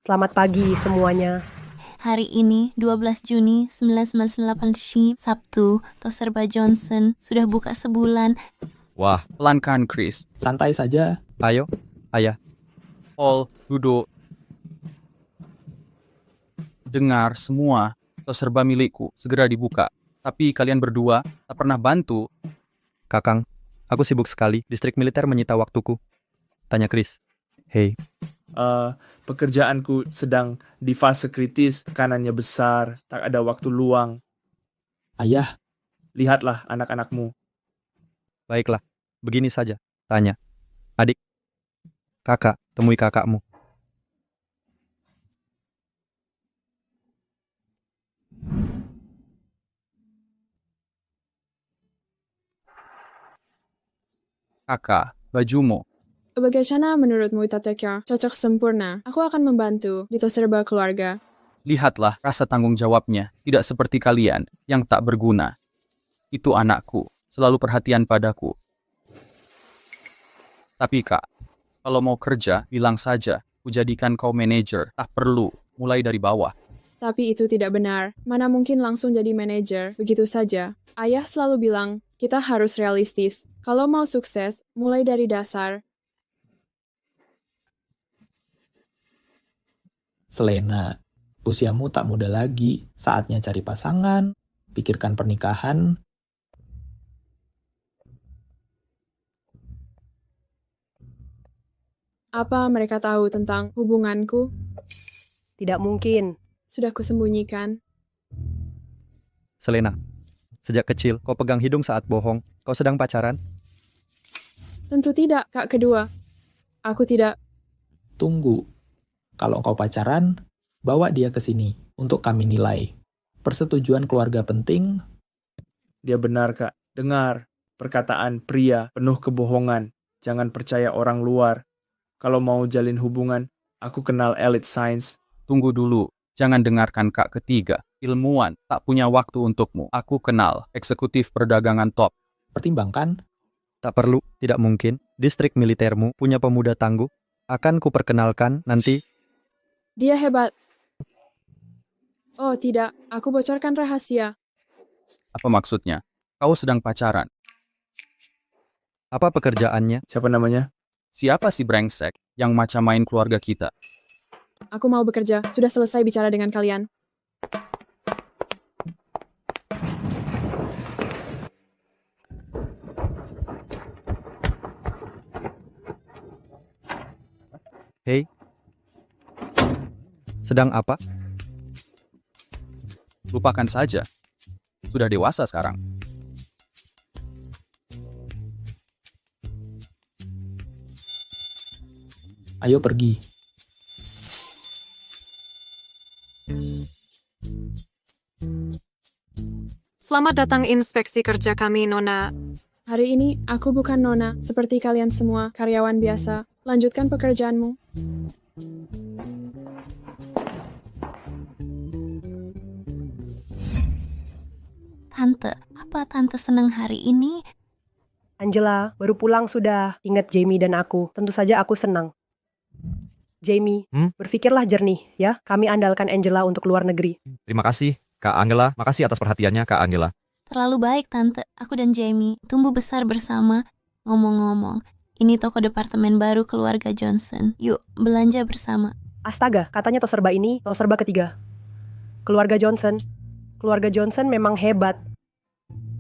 Selamat pagi semuanya. Hari ini 12 Juni 1998 Ship, Sabtu, Toserba Johnson sudah buka sebulan. Wah, Pelan kan, Chris? Santai saja. ayo, ayah. Paul, duduk. Dengar semua, Toserba milikku segera dibuka. Tapi kalian berdua tak pernah bantu. Kakang, aku sibuk sekali. Distrik militer menyita waktuku. Tanya Chris. Hei, Pekerjaanku sedang di fase kritis, kanannya besar, tak ada waktu luang. Ayah, Lihatlah anak-anakmu. baiklah. Begini saja. Tanya. Adik. Kakak, temui kakakmu. Kakak, bajumu. Bagaimana menurutmu, Tatekya? Cocok sempurna. Aku akan membantu di Toserba keluarga. Lihatlah rasa tanggung jawabnya. Tidak seperti kalian yang tak berguna. Itu anakku, selalu perhatian padaku. Tapi kak, kalau mau kerja, bilang saja. Kujadikan kau manajer, tak perlu. Mulai dari bawah. Tapi itu tidak benar. Mana mungkin langsung jadi manajer, begitu saja. Ayah selalu bilang, kita harus realistis. Kalau mau sukses, mulai dari dasar. Selena, usiamu tak muda lagi. Saatnya cari pasangan, pikirkan pernikahan. Apa mereka tahu tentang hubunganku? Tidak mungkin. Sudah kusembunyikan. Selena, sejak kecil kau pegang hidung saat bohong. Kau sedang pacaran? Tentu tidak, kak kedua. Aku tidak. Tunggu. Kalau kau pacaran, bawa dia ke sini untuk kami nilai. Persetujuan keluarga penting. Dia benar, Kak. Dengar, perkataan pria penuh kebohongan. Jangan percaya orang luar. Kalau mau jalin hubungan, aku kenal elite science. Tunggu dulu, jangan dengarkan kak ketiga. Ilmuwan, tak punya waktu untukmu. Aku kenal, eksekutif perdagangan top. Pertimbangkan. Tak perlu, tidak mungkin. Distrik militermu punya pemuda tangguh. Akan kuperkenalkan nanti. Dia hebat. Oh tidak, aku bocorkan rahasia. Apa maksudnya? Kau sedang pacaran. Apa pekerjaannya? Siapa namanya? Siapa si brengsek yang macam main keluarga kita? Aku mau bekerja, sudah selesai bicara dengan kalian. Hei. Sedang apa? Lupakan saja. Sudah dewasa sekarang. Ayo pergi. Selamat datang inspeksi kerja kami, Nona. Hari ini aku bukan nona, seperti kalian semua, karyawan biasa. Lanjutkan pekerjaanmu. Tante, apa tante senang hari ini? Angela, baru pulang sudah. Ingat Jamie dan aku. Tentu saja aku senang. Jamie, berpikirlah jernih ya. Kami andalkan Angela untuk luar negeri. Terima kasih, Kak Angela. Makasih atas perhatiannya, Kak Angela. Terlalu baik tante, aku dan Jamie tumbuh besar bersama. Ngomong-ngomong, ini toko departemen baru keluarga Johnson. Yuk, belanja bersama. Astaga, katanya Toserba ini Toserba ketiga. Keluarga Johnson. Keluarga Johnson memang hebat.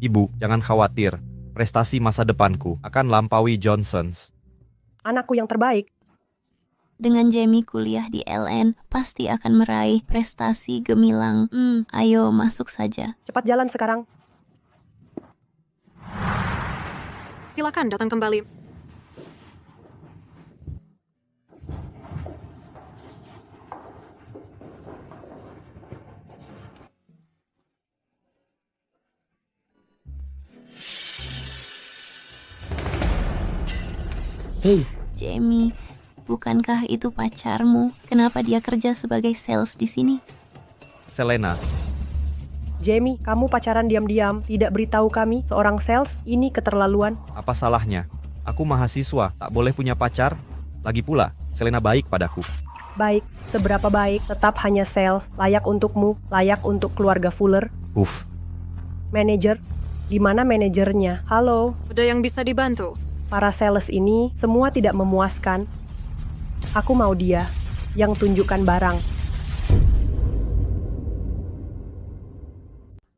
Ibu, jangan khawatir. Prestasi masa depanku akan lampaui Johnsons. Anakku yang terbaik. Dengan Jamie kuliah di LN, pasti akan meraih prestasi gemilang. Ayo masuk saja. Cepat jalan sekarang. Silakan datang kembali. Hei, Jamie, bukankah itu pacarmu? Kenapa dia kerja sebagai sales di sini? Selena, Jamie, kamu pacaran diam-diam, tidak beritahu kami, seorang sales, ini keterlaluan. apa salahnya? Aku mahasiswa, tak boleh punya pacar. Lagi pula, Selena baik padaku. Baik, seberapa baik, tetap hanya sales, layak untukmu, layak untuk keluarga Fuller. Manajer, di mana manajernya? Halo, Ada yang bisa dibantu? para sales ini semua tidak memuaskan. Aku mau dia yang tunjukkan barang.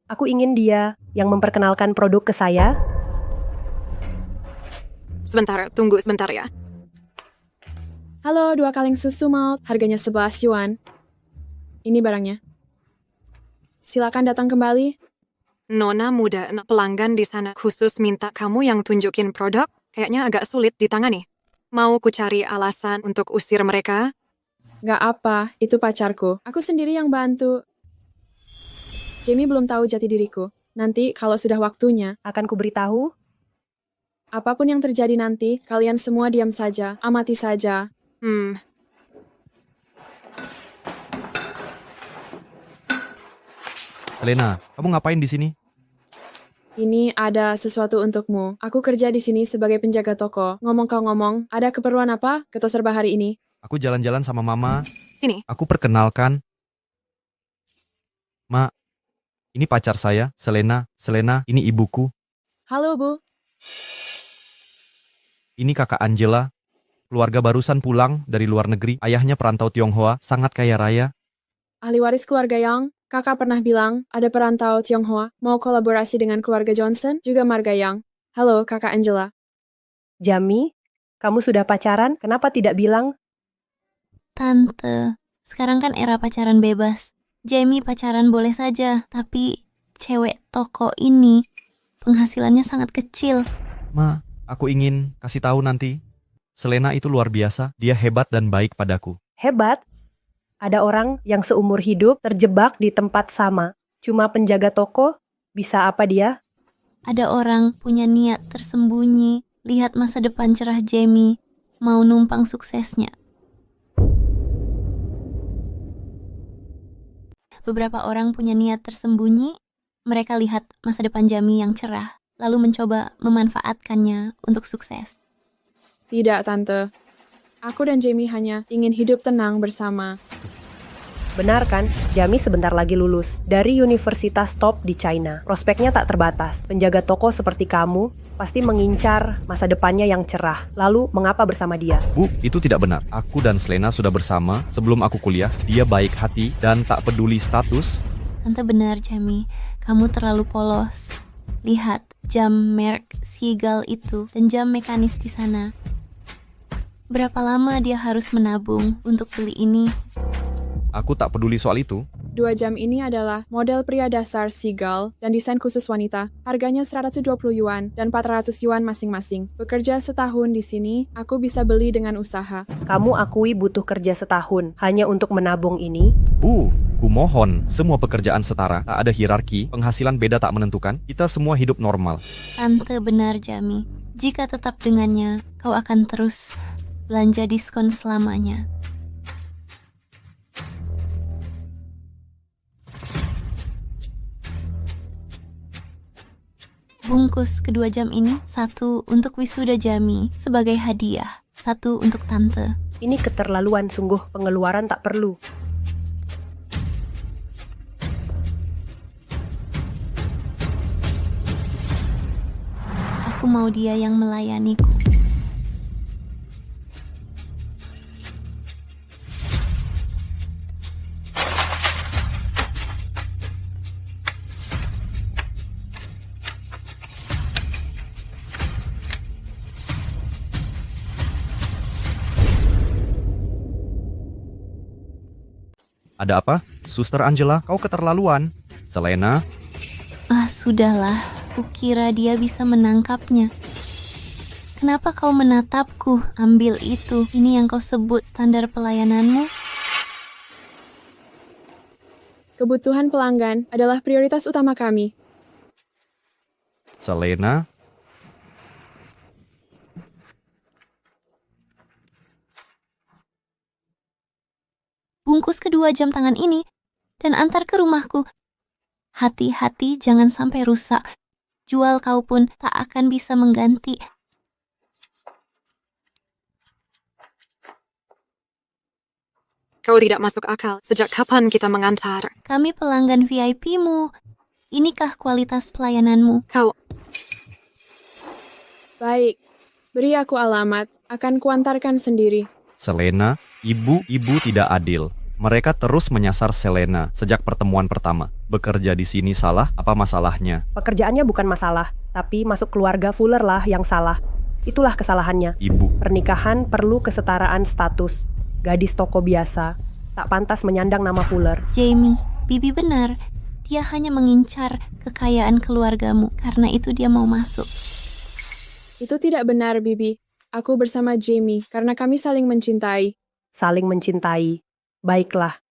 Aku ingin dia yang memperkenalkan produk ke saya. Sebentar, tunggu sebentar ya. Halo, 2 kaleng susu malt, harganya 11 yuan. Ini barangnya. Silakan datang kembali. Nona muda, pelanggan di sana khusus minta kamu yang tunjukin produk. Kayaknya agak sulit ditangani. Mau ku cari alasan untuk usir mereka? Gak apa, itu pacarku. Aku sendiri yang bantu. Jamie belum tahu jati diriku. Nanti kalau sudah waktunya, Akan kuberitahu. apapun yang terjadi nanti, kalian semua diam saja, amati saja. Selena, kamu ngapain di sini? Ini ada sesuatu untukmu. Aku kerja di sini sebagai penjaga toko. Ngomong kau ngomong, ada keperluan apa ke tos serba hari ini? Aku jalan-jalan sama Mama. Sini. Aku perkenalkan. Ma, ini pacar saya, Selena. Selena, ini ibuku. Halo, Bu. Ini kakak Angela. Keluarga barusan pulang dari luar negeri. Ayahnya perantau Tionghoa, sangat kaya raya. Ahli waris keluarga Yang. Kakak pernah bilang, ada perantau Tionghoa mau kolaborasi dengan keluarga Johnson, juga marga Yang. Halo, Kakak Angela. Jamie, kamu sudah pacaran? Kenapa tidak bilang? Tante, sekarang kan era pacaran bebas. Jamie pacaran boleh saja, tapi cewek toko ini penghasilannya sangat kecil. Ma, aku ingin kasih tahu nanti. Selena itu luar biasa. Dia hebat dan baik padaku. Hebat. Ada orang yang seumur hidup terjebak di tempat sama. Cuma penjaga toko, bisa apa dia? Ada orang punya niat tersembunyi, lihat masa depan cerah Jamie, mau numpang suksesnya. Beberapa orang punya niat tersembunyi, mereka lihat masa depan Jamie yang cerah, lalu mencoba memanfaatkannya untuk sukses. Tidak, Tante. Aku dan Jamie hanya ingin hidup tenang bersama. Benar kan? Jamie sebentar lagi lulus dari universitas top di China. Prospeknya tak terbatas. Penjaga toko seperti kamu pasti mengincar masa depannya yang cerah. Lalu, mengapa bersama dia? Bu, itu tidak benar. Aku dan Selena sudah bersama sebelum aku kuliah. Dia baik hati dan tak peduli status. Tante benar, Jamie. Kamu terlalu polos. Lihat jam merek Seagull itu dan jam mekanis di sana. Berapa lama dia harus menabung untuk beli ini? Aku tak peduli soal itu. 2 jam ini adalah model pria dasar Seagull dan desain khusus wanita. Harganya 120 yuan dan 400 yuan masing-masing. Bekerja setahun di sini, aku bisa beli dengan usaha. Kamu akui butuh kerja setahun hanya untuk menabung ini? Bu, kumohon, semua pekerjaan setara. Tak ada hierarki, penghasilan beda tak menentukan. Kita semua hidup normal. Tante benar, Jamie. Jika tetap dengannya, kau akan terus belanja diskon selamanya. Bungkus kedua jam ini, 1 untuk wisuda Jamie sebagai hadiah, 1 untuk tante. Ini keterlaluan sungguh, pengeluaran tak perlu. Aku mau dia yang melayaniku. Ada apa? Suster Angela, kau keterlaluan. Selena, Sudahlah, kukira dia bisa menangkapnya. Kenapa kau menatapku? Ambil itu. Ini yang kau sebut standar pelayananmu? Kebutuhan pelanggan adalah prioritas utama kami. Selena, Bungkus kedua jam tangan ini dan antar ke rumahku. Hati-hati jangan sampai rusak. Jual kau pun tak akan bisa mengganti. Kau tidak masuk akal. Sejak kapan kita mengantar? Kami pelanggan VIP-mu. Inikah kualitas pelayananmu? Kau, Baik, beri aku alamat. Akan kuantarkan sendiri. Selena, ibu tidak adil. Mereka terus menyasar Selena sejak pertemuan pertama. Bekerja di sini salah, apa masalahnya? Pekerjaannya bukan masalah, tapi masuk keluarga Fuller lah yang salah. Itulah kesalahannya. Ibu, Pernikahan perlu kesetaraan status. Gadis toko biasa tak pantas menyandang nama Fuller. Jamie, Bibi benar. Dia hanya mengincar kekayaan keluargamu. Karena itu dia mau masuk. Itu tidak benar, Bibi. Aku bersama Jamie karena kami saling mencintai. Saling mencintai. Baiklah.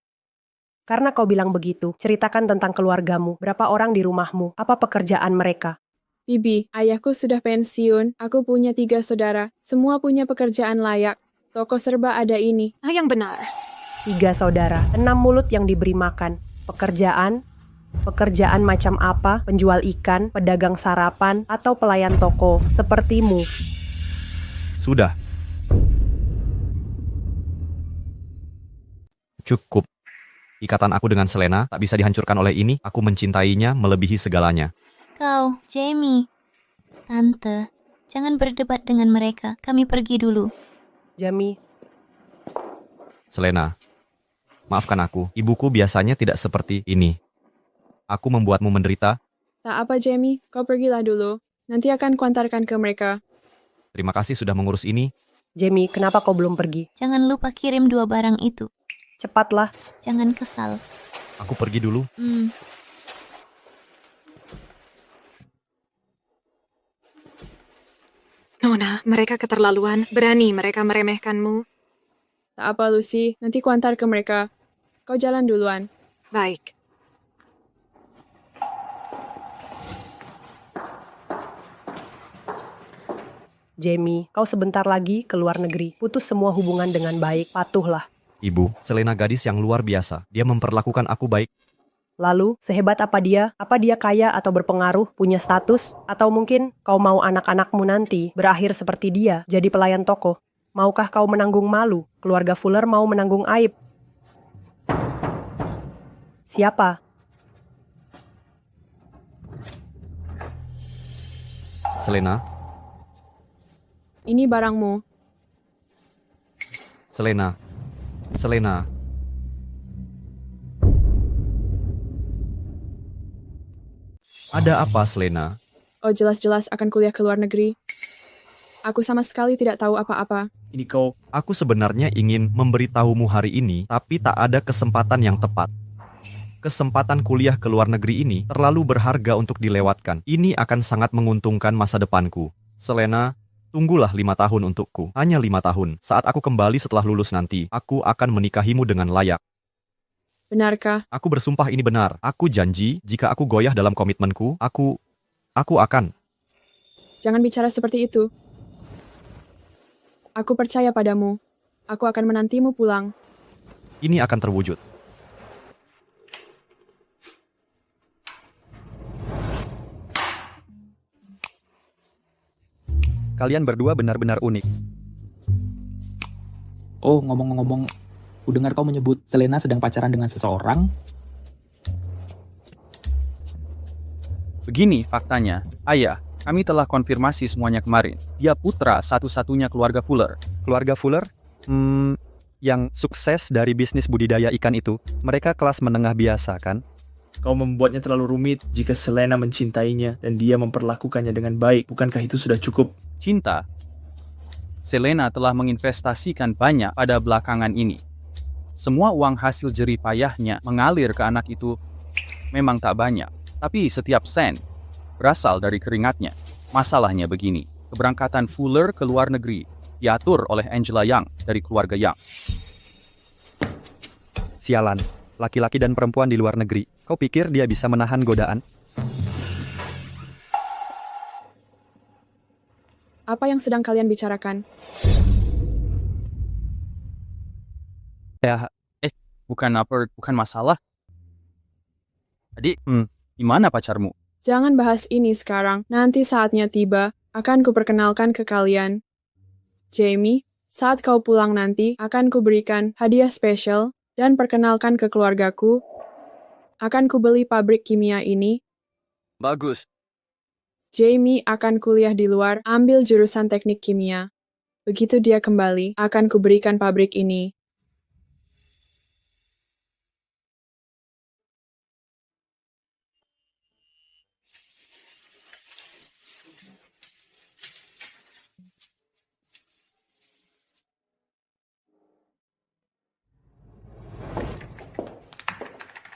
Karena kau bilang begitu, ceritakan tentang keluargamu. Berapa orang di rumahmu? Apa pekerjaan mereka? Bibi, ayahku sudah pensiun. Aku punya 3 saudara. Semua punya pekerjaan layak. Toko serba ada ini. yang benar. 3 saudara, 6 mulut yang diberi makan. Pekerjaan macam apa? Penjual ikan, pedagang sarapan, atau pelayan toko, sepertimu. sudah. Cukup. Ikatan aku dengan Selena tak bisa dihancurkan oleh ini. Aku mencintainya melebihi segalanya. Kau, Jamie. Tante, jangan berdebat dengan mereka. Kami pergi dulu. Jamie, Selena, maafkan aku. Ibuku biasanya tidak seperti ini. Aku membuatmu menderita. Tak apa, Jamie. Kau pergilah dulu. Nanti akan kuantarkan ke mereka. Terima kasih sudah mengurus ini. Jamie, kenapa kau belum pergi? Jangan lupa kirim 2 barang itu. Cepatlah. Jangan kesal. Aku pergi dulu. Nona, mereka keterlaluan. Berani mereka meremehkanmu. Tak apa, Lucy. Nanti kuantar ke mereka. Kau jalan duluan. Baik. Jamie, kau sebentar lagi ke luar negeri. Putus semua hubungan dengan baik, patuhlah. Ibu, Selena gadis yang luar biasa. Dia memperlakukan aku baik. Lalu, sehebat apa dia? Apa dia kaya atau berpengaruh, punya status? Atau mungkin kau mau anak-anakmu nanti berakhir seperti dia, jadi pelayan toko? Maukah kau menanggung malu? Keluarga Fuller mau menanggung aib. Siapa? Selena, Ini barangmu. Selena. Ada apa, Selena? Oh, jelas-jelas akan kuliah ke luar negeri. Aku sama sekali tidak tahu apa-apa. Ini kau, Aku sebenarnya ingin memberitahumu hari ini, tapi tak ada kesempatan yang tepat. Kesempatan kuliah ke luar negeri ini terlalu berharga untuk dilewatkan. Ini akan sangat menguntungkan masa depanku. Selena, tunggulah 5 tahun untukku. Hanya 5 tahun. Saat aku kembali setelah lulus nanti, aku akan menikahimu dengan layak. Benarkah? Aku bersumpah ini benar. Aku janji, jika aku goyah dalam komitmenku, aku akan. Jangan bicara seperti itu. Aku percaya padamu. Aku akan menantimu pulang. Ini akan terwujud. Kalian berdua benar-benar unik. Oh, ngomong-ngomong, ku dengar kau menyebut Selena sedang pacaran dengan seseorang. Begini faktanya. Ayah, kami telah konfirmasi semuanya kemarin. Dia putra satu-satunya keluarga Fuller. Keluarga Fuller? Yang sukses dari bisnis budidaya ikan itu, mereka kelas menengah biasa kan? kau membuatnya terlalu rumit jika Selena mencintainya dan dia memperlakukannya dengan baik. Bukankah itu sudah cukup? Cinta. Selena telah menginvestasikan banyak pada belakangan ini. Semua uang hasil jerih payahnya mengalir ke anak itu memang tak banyak. Tapi setiap sen berasal dari keringatnya. Masalahnya begini, keberangkatan Fuller ke luar negeri diatur oleh Angela Young dari keluarga Young. Sialan, laki-laki dan perempuan di luar negeri. Kau pikir dia bisa menahan godaan? Apa yang sedang kalian bicarakan? Ya, Bukan masalah. Adik, gimana pacarmu? Jangan bahas ini sekarang. Nanti saatnya tiba, akan kuperkenalkan ke kalian. Jamie, saat kau pulang nanti, akan kuberikan hadiah spesial. dan perkenalkan ke keluargaku. Akan kubeli pabrik kimia ini. Bagus. Jamie akan kuliah di luar, ambil jurusan teknik kimia. Begitu dia kembali, akan kuberikan pabrik ini.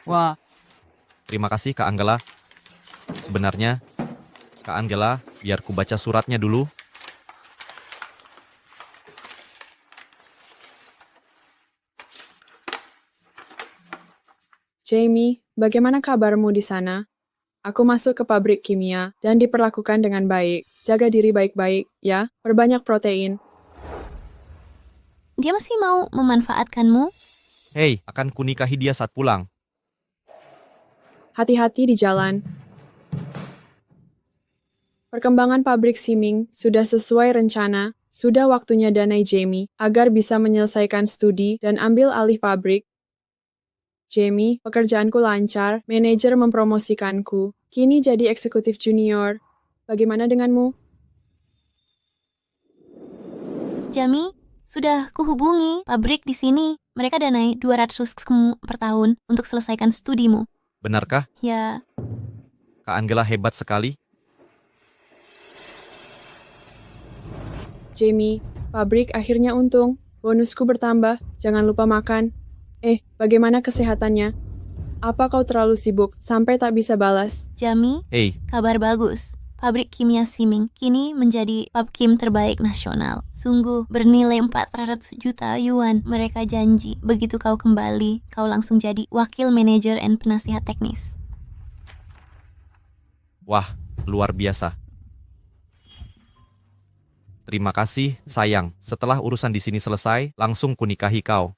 Wah, Terima kasih Kak Anggela. Sebenarnya, Kak Anggela, biar ku baca suratnya dulu. Jamie, bagaimana kabarmu di sana? Aku masuk ke pabrik kimia dan diperlakukan dengan baik. Jaga diri baik-baik, ya. Perbanyak protein. Dia masih mau memanfaatkanmu? Hei, akan kunikahi dia saat pulang. Hati-hati di jalan. Perkembangan pabrik Siming sudah sesuai rencana. Sudah waktunya danai Jamie agar bisa menyelesaikan studi dan ambil alih pabrik. Jamie, pekerjaanku lancar, manajer mempromosikanku. Kini jadi eksekutif junior. Bagaimana denganmu? Jamie, sudah kuhubungi pabrik di sini. Mereka danai 200 per tahun untuk selesaikan studimu. Benarkah? Ya, Kak Anggela hebat sekali. Jamie, pabrik akhirnya untung. Bonusku bertambah. Jangan lupa makan. Bagaimana kesehatannya? Apa kau terlalu sibuk sampai tak bisa balas? Jamie, Hei, kabar bagus. Pabrik kimia Siming kini menjadi pabkim terbaik nasional. Sungguh bernilai 400 juta yuan. Mereka janji begitu kau kembali, kau langsung jadi wakil manajer dan penasihat teknis. wah, luar biasa. Terima kasih, sayang. Setelah urusan di sini selesai, langsung kunikahi kau.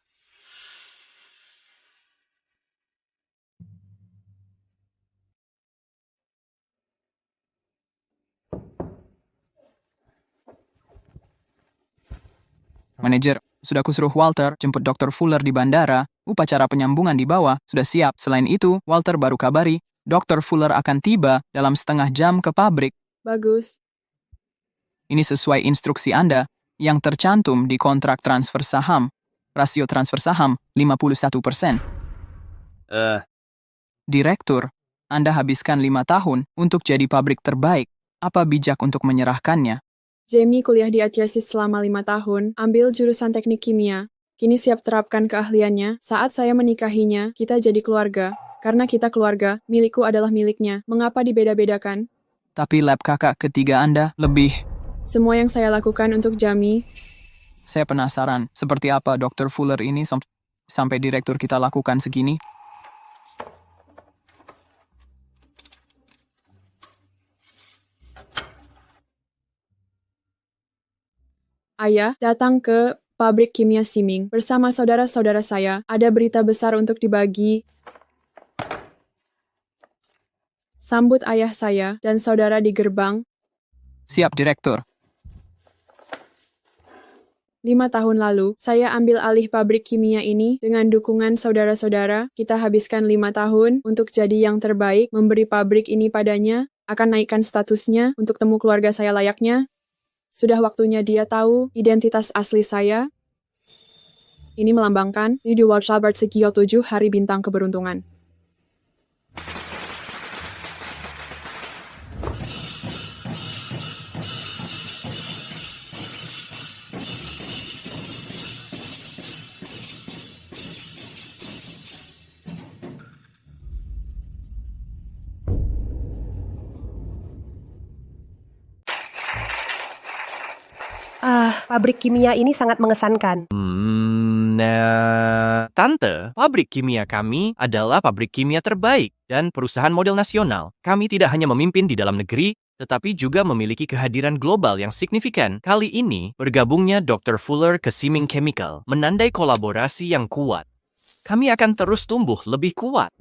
manajer, sudah kusuruh Walter jemput Dr. Fuller di bandara. Upacara penyambungan di bawah sudah siap. Selain itu, Walter baru kabari, Dr. Fuller akan tiba dalam setengah jam ke pabrik. Bagus. Ini sesuai instruksi Anda yang tercantum di kontrak transfer saham. Rasio transfer saham 51%. Direktur, Anda habiskan 5 tahun untuk jadi pabrik terbaik. Apa bijak untuk menyerahkannya? Jamie kuliah di ACSIS selama 5 tahun, ambil jurusan teknik kimia. Kini siap terapkan keahliannya. Saat saya menikahinya, kita jadi keluarga. Karena kita keluarga, milikku adalah miliknya. Mengapa dibeda-bedakan? Tapi lab kakak ketiga Anda lebih... Semua yang saya lakukan untuk Jamie. Saya penasaran, seperti apa Dr. Fuller ini sampai direktur kita lakukan segini? Ayah datang ke pabrik kimia Siming bersama saudara-saudara saya. Ada berita besar untuk dibagi. Sambut ayah saya dan saudara di gerbang. Siap, Direktur. 5 tahun lalu, saya ambil alih pabrik kimia ini dengan dukungan saudara-saudara. Kita habiskan 5 tahun untuk jadi yang terbaik, memberi pabrik ini padanya, akan naikkan statusnya untuk temu keluarga saya layaknya. Sudah waktunya dia tahu identitas asli saya. Ini melambangkan di Walshabard Segio 7 hari bintang keberuntungan. Pabrik kimia ini sangat mengesankan. Tante, pabrik kimia kami adalah pabrik kimia terbaik dan perusahaan model nasional. Kami tidak hanya memimpin di dalam negeri, tetapi juga memiliki kehadiran global yang signifikan. Kali ini, bergabungnya Dr. Fuller ke Siming Chemical menandai kolaborasi yang kuat. Kami akan terus tumbuh lebih kuat.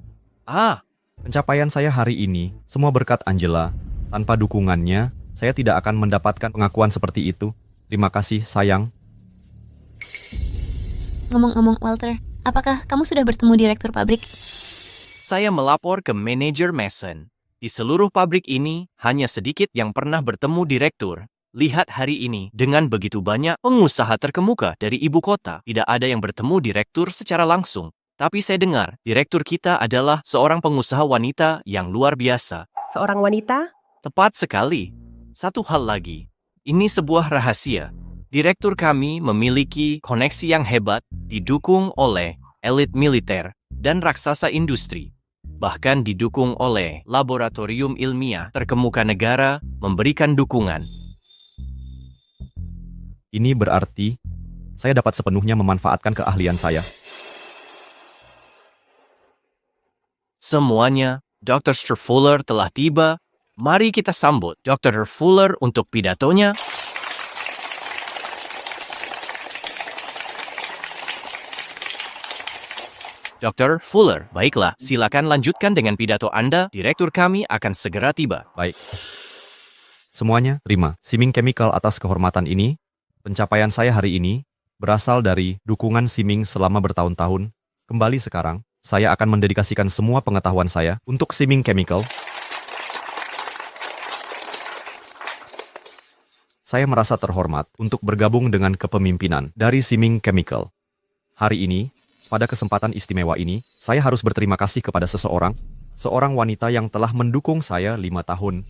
Pencapaian saya hari ini semua berkat Angela. Tanpa dukungannya, saya tidak akan mendapatkan pengakuan seperti itu. Terima kasih, sayang. Ngomong-ngomong Walter, apakah kamu sudah bertemu direktur pabrik? Saya melapor ke manajer Mason. Di seluruh pabrik ini, hanya sedikit yang pernah bertemu direktur. Lihat hari ini, dengan begitu banyak pengusaha terkemuka dari ibu kota, tidak ada yang bertemu direktur secara langsung. Tapi saya dengar, direktur kita adalah seorang pengusaha wanita yang luar biasa. Seorang wanita? Tepat sekali. Satu hal lagi, ini sebuah rahasia. Direktur kami memiliki koneksi yang hebat, didukung oleh elit militer dan raksasa industri. Bahkan didukung oleh laboratorium ilmiah terkemuka negara memberikan dukungan. Ini berarti saya dapat sepenuhnya memanfaatkan keahlian saya. Semuanya, Dr. Fuller telah tiba. Mari kita sambut Dr. Fuller untuk pidatonya. Dr. Fuller, baiklah, silakan lanjutkan dengan pidato Anda. Direktur kami akan segera tiba. Baik. Semuanya, terima. Siming Chemical atas kehormatan ini. Pencapaian saya hari ini berasal dari dukungan Siming selama bertahun-tahun. Kembali sekarang, saya akan mendedikasikan semua pengetahuan saya untuk Siming Chemical. Saya merasa terhormat untuk bergabung dengan kepemimpinan dari Siming Chemical. Hari ini, pada kesempatan istimewa ini, saya harus berterima kasih kepada seorang wanita yang telah mendukung saya 5 tahun.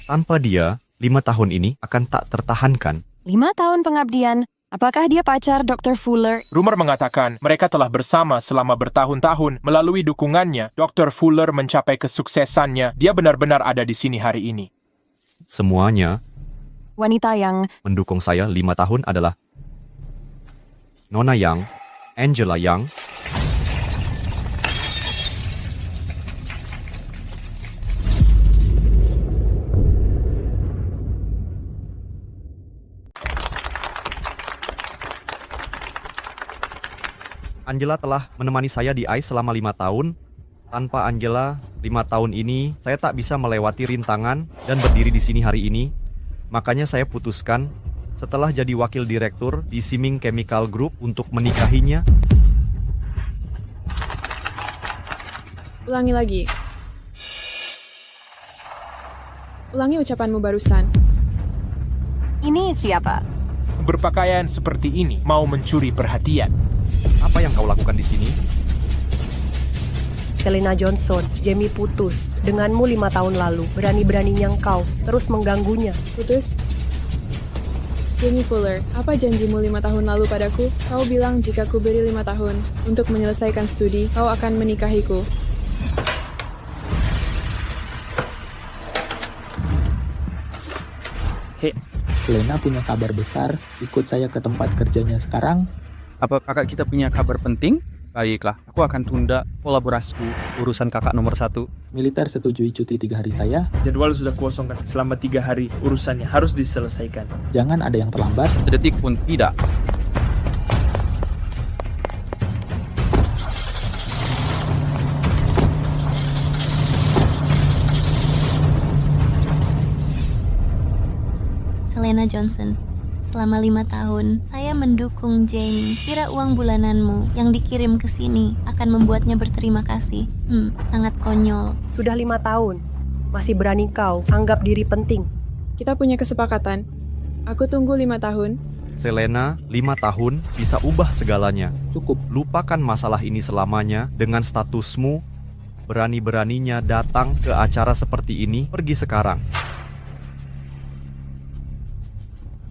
Tanpa dia, 5 tahun ini akan tak tertahankan. 5 tahun pengabdian. Apakah dia pacar Dr. Fuller? Rumor mengatakan mereka telah bersama selama bertahun-tahun. Melalui dukungannya, Dr. Fuller mencapai kesuksesannya. Dia benar-benar ada di sini hari ini. Semuanya Wanita yang mendukung saya 5 tahun adalah Nona Yang, Angela Yang, Angela telah menemani saya di ICE selama 5 tahun. Tanpa Angela, 5 tahun ini, saya tak bisa melewati rintangan dan berdiri di sini hari ini. Makanya saya putuskan, setelah jadi wakil direktur di Siming Chemical Group untuk menikahinya. Ulangi lagi. Ulangi ucapanmu barusan. ini siapa? Berpakaian seperti ini mau mencuri perhatian. Apa yang kau lakukan di sini? Selena Johnson, Jamie putus. Denganmu 5 tahun lalu, berani-beraninya kau terus mengganggunya. Putus? Jamie Fuller, apa janjimu 5 tahun lalu padaku? Kau bilang jika ku beri 5 tahun untuk menyelesaikan studi, kau akan menikahiku. Hei, Selena punya kabar besar. Ikut saya ke tempat kerjanya sekarang. Apa kakak kita punya kabar penting? Baiklah, aku akan tunda kolaborasiku. Urusan kakak nomor 1. Militer setujui cuti 3 hari saya. Jadwal sudah kosong kan? Selama 3 hari urusannya harus diselesaikan. Jangan ada yang terlambat. Sedetik pun tidak. Selena Johnson, selama 5 tahun, saya mendukung Jamie. Kira uang bulananmu yang dikirim ke sini akan membuatnya berterima kasih. Sangat konyol. Sudah 5 tahun, masih berani kau anggap diri penting. Kita punya kesepakatan. Aku tunggu 5 tahun. Selena, 5 tahun bisa ubah segalanya. Cukup. Lupakan masalah ini selamanya dengan statusmu. Berani-beraninya datang ke acara seperti ini, pergi sekarang.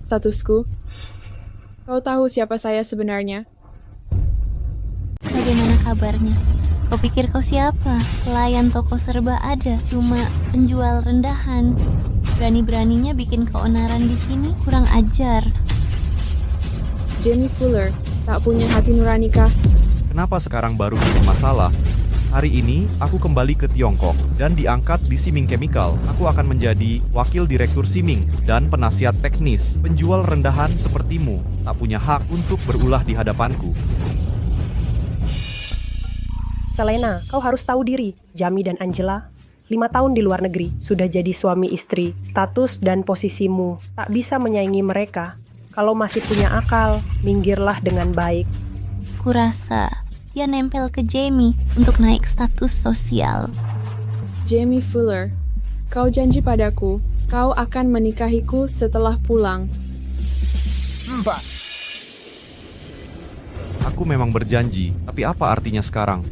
Statusku. Kau tahu siapa saya sebenarnya? Bagaimana kabarnya? Kau pikir kau siapa? Pelayan toko serba ada, cuma penjual rendahan. Berani-beraninya bikin keonaran di sini, kurang ajar. Jamie Fuller, tak punya hati nurani kah? Kenapa sekarang baru bikin masalah? Hari ini, aku kembali ke Tiongkok dan diangkat di Siming Chemical. Aku akan menjadi wakil direktur Siming dan penasihat teknis. Penjual rendahan sepertimu tak punya hak untuk berulah di hadapanku. Selena, kau harus tahu diri. Jamie dan Angela, 5 tahun di luar negeri, sudah jadi suami istri. Status dan posisimu tak bisa menyaingi mereka. Kalau masih punya akal, minggirlah dengan baik. Kurasa dia nempel ke Jamie untuk naik status sosial. Jamie Fuller, kau janji padaku, kau akan menikahiku setelah pulang. Aku memang berjanji, tapi apa artinya sekarang?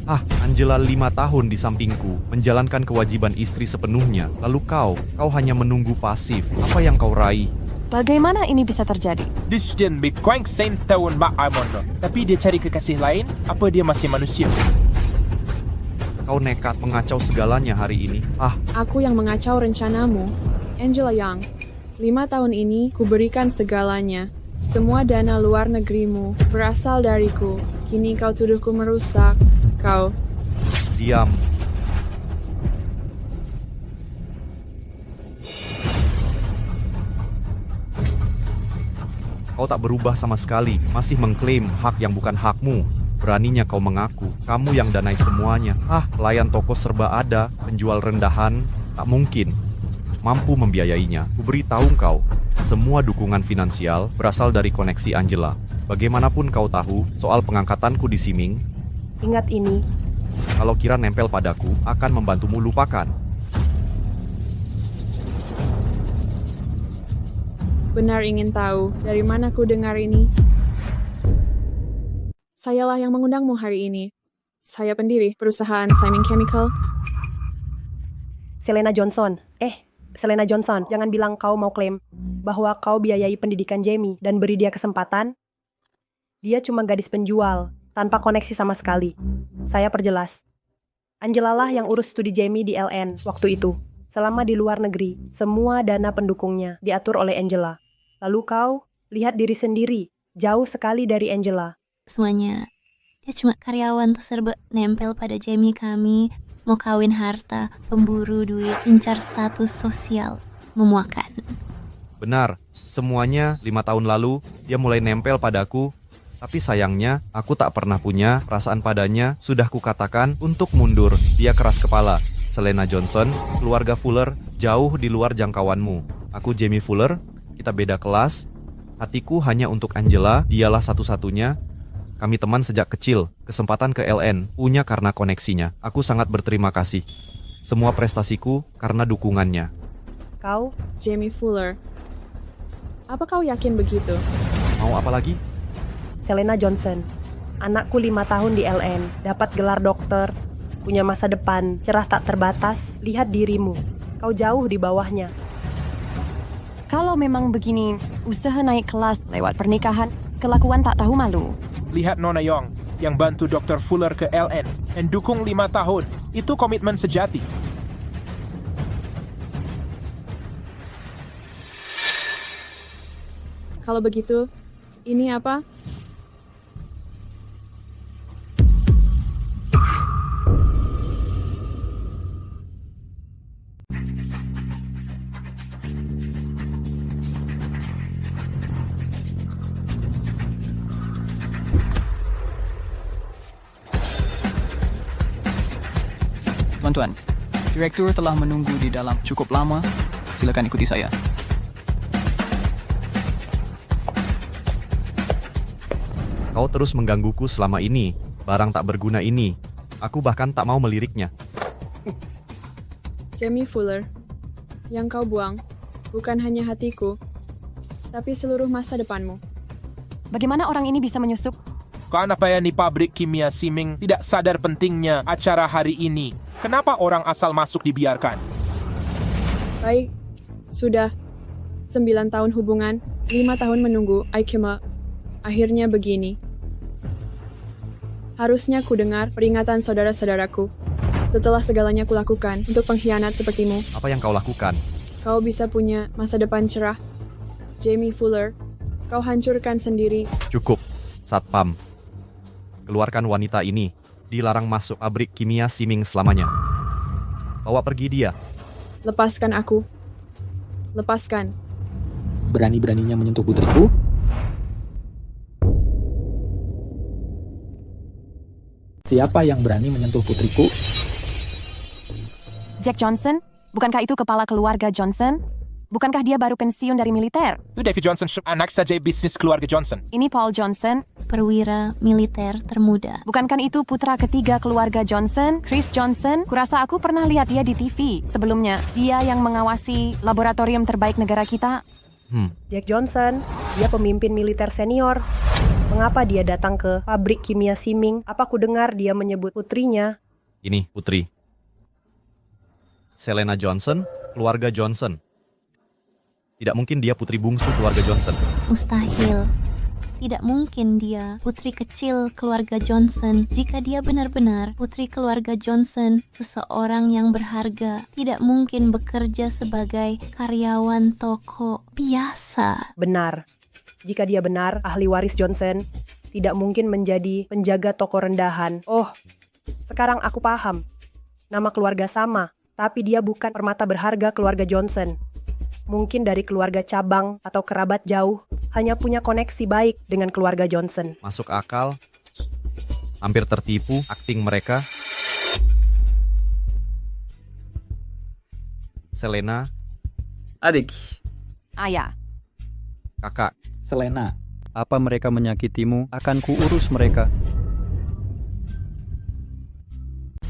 Angela 5 tahun di sampingku, menjalankan kewajiban istri sepenuhnya. Lalu kau hanya menunggu pasif. Apa yang kau raih? Bagaimana ini bisa terjadi? Disjen Bitcoin sen tahun Mak Amondo. Tapi dia cari kekasih lain, apa dia masih manusia? Kau nekat mengacau segalanya hari ini. Aku yang mengacau rencanamu. Angela Young, 5 tahun ini kuberikan segalanya. Semua dana luar negerimu berasal dariku. Kini kau tuduhku merusak. Kau. Diam. Kau tak berubah sama sekali, masih mengklaim hak yang bukan hakmu. Beraninya kau mengaku, kamu yang danai semuanya. Pelayan toko serba ada, penjual rendahan, tak mungkin mampu membiayainya. Kuberitahu kau, semua dukungan finansial berasal dari koneksi Angela. Bagaimanapun kau tahu soal pengangkatanku di Siming, Ingat ini, kalau kira nempel padaku akan membantumu lupakan. Benar ingin tahu dari mana ku dengar ini? Sayalah yang mengundangmu hari ini. Saya pendiri perusahaan Siming Chemical. Selena Johnson. Selena Johnson, jangan bilang kau mau klaim bahwa kau biayai pendidikan Jamie dan beri dia kesempatan. Dia cuma gadis penjual, tanpa koneksi sama sekali. Saya perjelas. Angela lah yang urus studi Jamie di LN waktu itu. Selama di luar negeri, semua dana pendukungnya diatur oleh Angela. Lalu kau lihat diri sendiri, jauh sekali dari Angela. Semuanya, dia cuma karyawan terserba nempel pada Jamie kami. Mau kawin harta, pemburu duit, incar status sosial, memuakan. Benar, semuanya 5 tahun lalu dia mulai nempel padaku. Tapi sayangnya, aku tak pernah punya perasaan padanya. Sudah kukatakan untuk mundur, dia keras kepala. Selena Johnson, keluarga Fuller, jauh di luar jangkauanmu. Aku Jamie Fuller, kita beda kelas. Hatiku hanya untuk Angela, dialah satu-satunya. Kami teman sejak kecil, kesempatan ke LN, punya karena koneksinya. Aku sangat berterima kasih. Semua prestasiku karena dukungannya. Kau, Jamie Fuller. Apa kau yakin begitu? Mau apa lagi? Selena Johnson, anakku 5 tahun di LN, dapat gelar dokter, punya masa depan, cerah tak terbatas. Lihat dirimu, kau jauh di bawahnya. Kalau memang begini, usaha naik kelas lewat pernikahan, kelakuan tak tahu malu. Lihat Nona Young yang bantu Dr. Fuller ke LN dan dukung 5 tahun. Itu komitmen sejati. Kalau begitu, ini apa? Tuan-tuan, direktur telah menunggu di dalam cukup lama. Silakan ikuti saya. Kau terus menggangguku selama ini. Barang tak berguna ini. Aku bahkan tak mau meliriknya. Jamie Fuller, yang kau buang bukan hanya hatiku, tapi seluruh masa depanmu. Bagaimana orang ini bisa menyusup? Karena pelayan di pabrik kimia Siming tidak sadar pentingnya acara hari ini. Kenapa orang asal masuk dibiarkan? Baik, sudah 9 tahun hubungan, 5 tahun menunggu, Aikema. Akhirnya begini. Harusnya ku dengar peringatan saudara-saudaraku. Setelah segalanya kulakukan untuk pengkhianat sepertimu. Apa yang kau lakukan? Kau bisa punya masa depan cerah. Jamie Fuller, kau hancurkan sendiri. Cukup, Satpam. Keluarkan wanita ini. Dilarang masuk pabrik kimia Siming selamanya. Bawa pergi dia. Lepaskan aku. Lepaskan. Berani-beraninya menyentuh putriku? Siapa yang berani menyentuh putriku? Jack Johnson? Bukankah itu kepala keluarga Johnson? Bukankah dia baru pensiun dari militer? Itu David Johnson, anak saja bisnis keluarga Johnson. Ini Paul Johnson, Perwira militer termuda. bukankah itu putra ketiga keluarga Johnson, Chris Johnson? Kurasa aku pernah lihat dia di TV sebelumnya. Dia yang mengawasi laboratorium terbaik negara kita. Jack Johnson, dia pemimpin militer senior. Mengapa dia datang ke pabrik kimia Siming? Apa ku dengar dia menyebut putrinya? Ini putri. Selena Johnson, keluarga Johnson. Tidak mungkin dia putri bungsu keluarga Johnson. Mustahil. Tidak mungkin dia putri kecil keluarga Johnson. Jika dia benar-benar putri keluarga Johnson, seseorang yang berharga tidak mungkin bekerja sebagai karyawan toko biasa. Benar. Jika dia benar, ahli waris Johnson tidak mungkin menjadi penjaga toko rendahan. Oh, sekarang aku paham. Nama keluarga sama, tapi dia bukan permata berharga keluarga Johnson. Mungkin dari keluarga cabang atau kerabat jauh, hanya punya koneksi baik dengan keluarga Johnson. Masuk akal. Hampir tertipu akting mereka. Selena, Adik, Ayah, kakak. Selena, Apa mereka menyakitimu, akan kuurus mereka.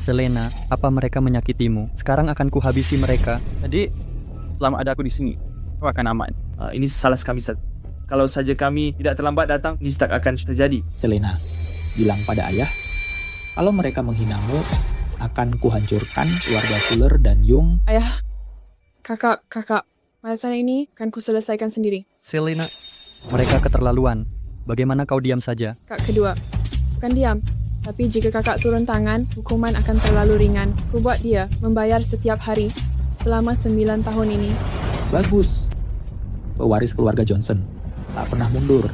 Selena, apa mereka menyakitimu? Sekarang akan kuhabisi mereka. Jadi, selama ada aku di sini, kau akan aman. Ini salah kami, Sat. Kalau saja kami tidak terlambat datang, ini tak akan terjadi. Selena, bilang pada ayah, kalau mereka menghinamu, akan kuhancurkan keluarga Fuller dan Young. Ayah, kakak, masalah ini akan kuselesaikan sendiri. Selena, mereka keterlaluan. Bagaimana kau diam saja? Kak kedua, bukan diam. Tapi jika kakak turun tangan, hukuman akan terlalu ringan. Ku buat dia membayar setiap hari selama 9 tahun ini. Bagus. Pewaris keluarga Johnson. Tak pernah mundur.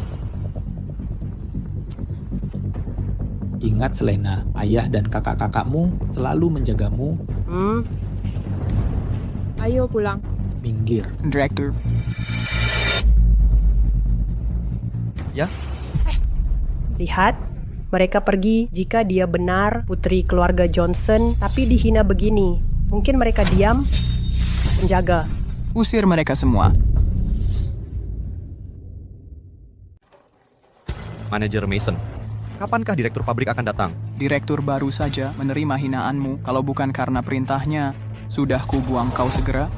Ingat Selena, ayah dan kakak-kakakmu selalu menjagamu. Ayo pulang. Minggir. Direktur. Ya? Lihat, mereka pergi jika dia benar putri keluarga Johnson, tapi dihina begini. Mungkin mereka diam, penjaga. Usir mereka semua. Manajer Mason, kapankah direktur pabrik akan datang? Direktur baru saja menerima hinaanmu. Kalau bukan karena perintahnya, sudah kubuang kau segera.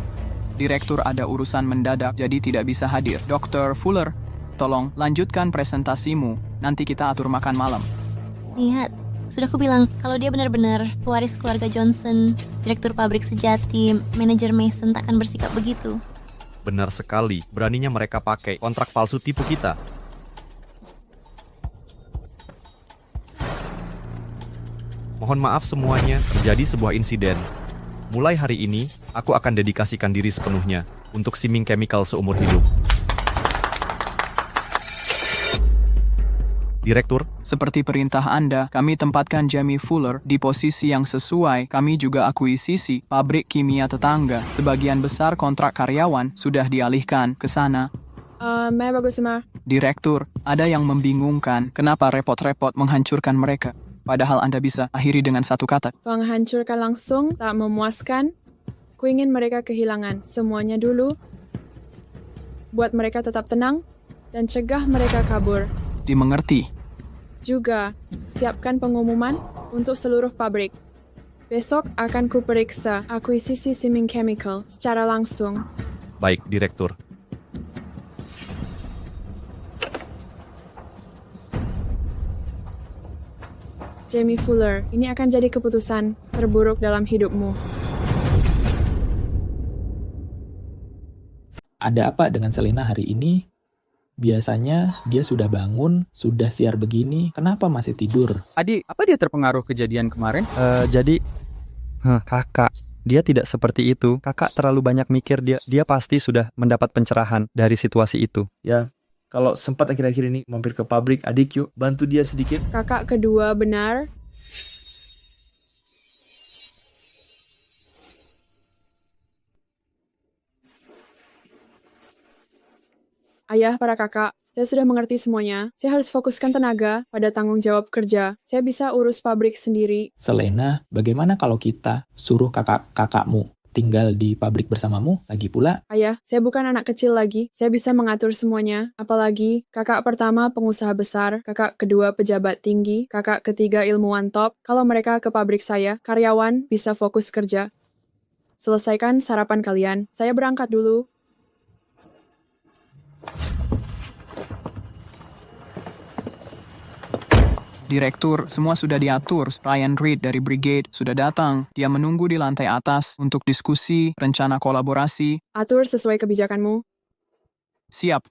Direktur ada urusan mendadak, jadi tidak bisa hadir. Dr. Fuller, tolong lanjutkan presentasimu. Nanti kita atur makan malam. Lihat, sudah aku bilang kalau dia benar-benar pewaris keluarga Johnson, direktur pabrik sejati, manajer Mason tak akan bersikap begitu. Benar sekali, beraninya mereka pakai kontrak palsu tipu kita. Mohon maaf semuanya, terjadi sebuah insiden. Mulai hari ini, aku akan dedikasikan diri sepenuhnya untuk Siming Chemical seumur hidup. Direktur, seperti perintah Anda, kami tempatkan Jamie Fuller di posisi yang sesuai. Kami juga akuisisi pabrik kimia tetangga. Sebagian besar kontrak karyawan sudah dialihkan ke sana. Bagus semua. Direktur, ada yang membingungkan. Kenapa repot-repot menghancurkan mereka? Padahal Anda bisa akhiri dengan satu kata. Menghancurkan langsung tak memuaskan. Ku ingin mereka kehilangan semuanya dulu. Buat mereka tetap tenang dan cegah mereka kabur. Dimengerti. Juga, siapkan pengumuman untuk seluruh pabrik. Besok akan kuperiksa akuisisi Siming Chemical secara langsung. baik, Direktur. Jamie Fuller, ini akan jadi keputusan terburuk dalam hidupmu. Ada apa dengan Selena hari ini? Biasanya dia sudah bangun, sudah siar begini, kenapa masih tidur? Adik, apa dia terpengaruh kejadian kemarin? Kakak, dia tidak seperti itu. Kakak terlalu banyak mikir, dia pasti sudah mendapat pencerahan dari situasi itu. Ya, kalau sempat akhir-akhir ini mampir ke pabrik, adik yuk bantu dia sedikit. Kakak kedua benar. Ayah, para kakak, saya sudah mengerti semuanya. Saya harus fokuskan tenaga pada tanggung jawab kerja. Saya bisa urus pabrik sendiri. Selena, bagaimana kalau kita suruh kakak-kakakmu tinggal di pabrik bersamamu. Lagi pula, Ayah, saya bukan anak kecil lagi. Saya bisa mengatur semuanya. Apalagi kakak pertama pengusaha besar, kakak kedua pejabat tinggi, kakak ketiga ilmuwan top. Kalau mereka ke pabrik saya, karyawan bisa fokus kerja. Selesaikan sarapan kalian. Saya berangkat dulu. Direktur, semua sudah diatur. Ryan Reed dari Brigade sudah datang. Dia menunggu di lantai atas untuk diskusi, rencana kolaborasi. Atur sesuai kebijakanmu. Siap.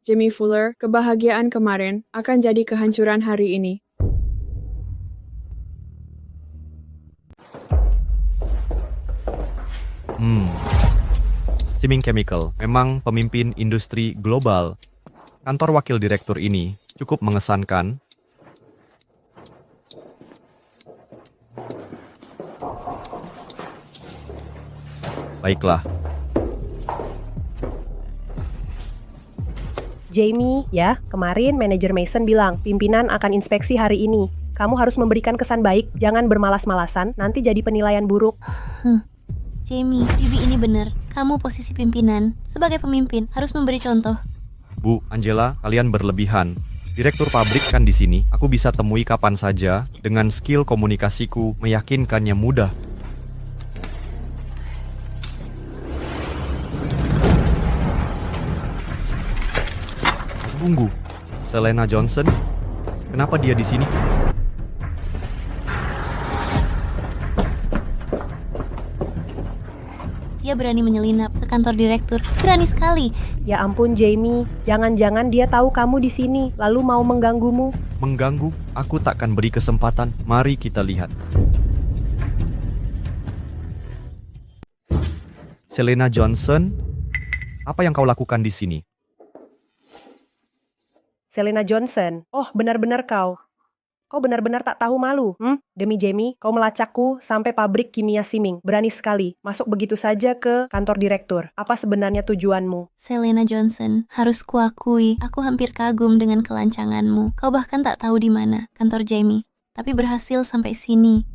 Jimmy Fuller, kebahagiaan kemarin akan jadi kehancuran hari ini. Siming Chemical memang pemimpin industri global. Kantor wakil direktur ini cukup mengesankan. Baiklah. Jamie, ya, kemarin manajer Mason bilang pimpinan akan inspeksi hari ini. Kamu harus memberikan kesan baik, jangan bermalas-malasan, nanti jadi penilaian buruk. Jamie, Bibi ini benar. Kamu posisi pimpinan. Sebagai pemimpin, harus memberi contoh. Bu, Angela, kalian berlebihan. Direktur pabrik kan di sini. Aku bisa temui kapan saja. Dengan skill komunikasiku, meyakinkannya mudah. Tunggu, Selena Johnson? Kenapa dia di sini? Dia berani menyelinap ke kantor direktur. Berani sekali. Ya ampun Jamie, jangan-jangan dia tahu kamu di sini, lalu mau mengganggumu. Mengganggu? Aku takkan beri kesempatan. Mari kita lihat. Selena Johnson, apa yang kau lakukan di sini? Selena Johnson, oh benar-benar kau. Kau benar-benar tak tahu malu, Demi Jamie, kau melacakku sampai pabrik kimia Siming. Berani sekali, masuk begitu saja ke kantor direktur. Apa sebenarnya tujuanmu? Selena Johnson, harus kuakui, aku hampir kagum dengan kelancanganmu. Kau bahkan tak tahu di mana kantor Jamie, tapi berhasil sampai sini.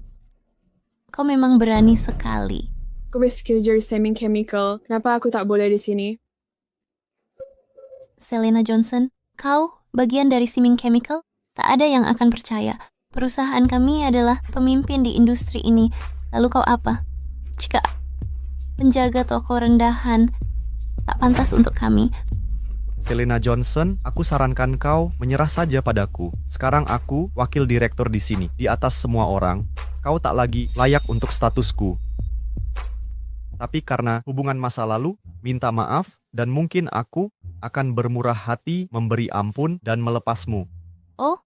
Kau memang berani sekali. Aku bekerja di Siming Chemical. Kenapa aku tak boleh di sini? Selena Johnson, kau bagian dari Siming Chemical? Tak ada yang akan percaya. Perusahaan kami adalah pemimpin di industri ini. Lalu kau apa? Jika penjaga toko rendahan tak pantas untuk kami. Selena Johnson, aku sarankan kau menyerah saja padaku. Sekarang aku wakil direktur di sini, di atas semua orang. Kau tak lagi layak untuk statusku. Tapi karena hubungan masa lalu, minta maaf, dan mungkin aku akan bermurah hati memberi ampun dan melepasmu. Oh?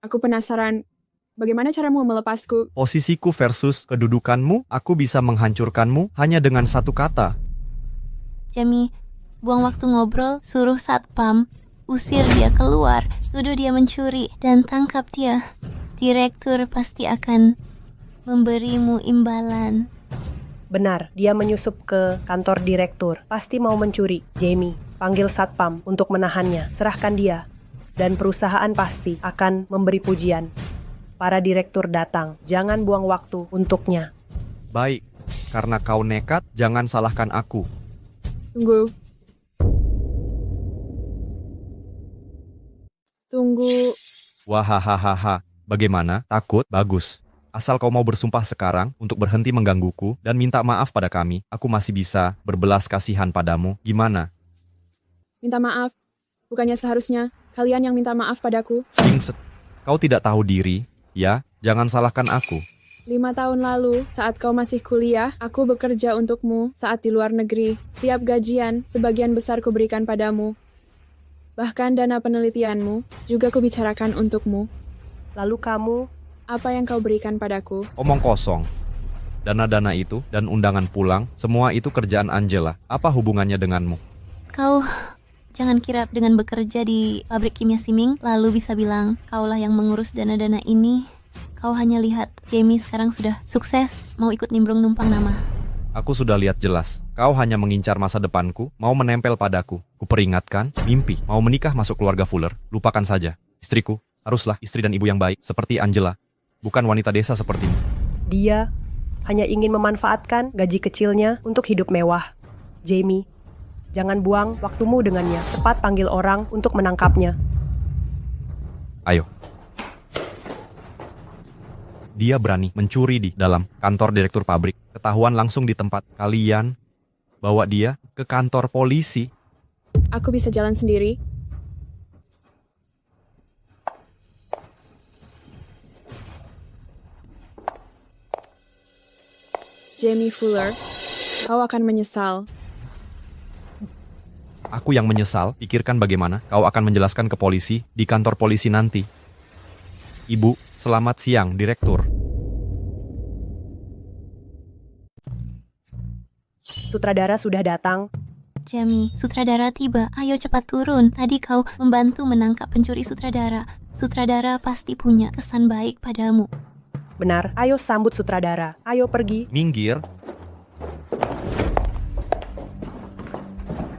Aku penasaran, bagaimana caramu melepasku? Posisiku versus kedudukanmu, aku bisa menghancurkanmu hanya dengan satu kata. Jamie, buang waktu ngobrol, suruh satpam, usir dia keluar, tuduh dia mencuri, dan tangkap dia. Direktur pasti akan memberimu imbalan. Benar, dia menyusup ke kantor direktur. Pasti mau mencuri. Jamie, panggil satpam untuk menahannya. Serahkan dia. Dan perusahaan pasti akan memberi pujian. Para direktur datang, jangan buang waktu untuknya. Baik, karena kau nekat, jangan salahkan aku. Tunggu. Wahahaha, bagaimana? Takut? Bagus. Asal kau mau bersumpah sekarang untuk berhenti menggangguku dan minta maaf pada kami, aku masih bisa berbelas kasihan padamu. Gimana? Minta maaf. Bukannya seharusnya kalian yang minta maaf padaku. Kingset, kau tidak tahu diri, ya? Jangan salahkan aku. 5 tahun lalu, saat kau masih kuliah, aku bekerja untukmu saat di luar negeri. Tiap gajian, sebagian besar kuberikan padamu. Bahkan dana penelitianmu, juga kubicarakan untukmu. Lalu kamu, apa yang kau berikan padaku? Omong kosong. Dana-dana itu dan undangan pulang, semua itu kerjaan Angela. Apa hubungannya denganmu? Kau jangan kira dengan bekerja di pabrik kimia Siming, lalu bisa bilang, kaulah yang mengurus dana-dana ini. Kau hanya lihat, Jamie sekarang sudah sukses, mau ikut nimbrung numpang nama. Aku sudah lihat jelas, kau hanya mengincar masa depanku, mau menempel padaku. Kuperingatkan, mimpi, mau menikah masuk keluarga Fuller. Lupakan saja, istriku, haruslah istri dan ibu yang baik, seperti Angela. Bukan wanita desa sepertimu. Dia hanya ingin memanfaatkan gaji kecilnya untuk hidup mewah. Jamie, jangan buang waktumu dengannya. Cepat panggil orang untuk menangkapnya. Ayo. Dia berani mencuri di dalam kantor direktur pabrik. Ketahuan langsung di tempat. Kalian bawa dia ke kantor polisi. Aku bisa jalan sendiri. Jamie Fuller, kau akan menyesal. Aku yang menyesal, pikirkan bagaimana kau akan menjelaskan ke polisi di kantor polisi nanti. Ibu, selamat siang, Direktur. Sutradara sudah datang. Jamie, sutradara tiba. Ayo cepat turun. Tadi kau membantu menangkap pencuri sutradara. Sutradara pasti punya kesan baik padamu. Benar, ayo sambut sutradara. Ayo pergi. Minggir.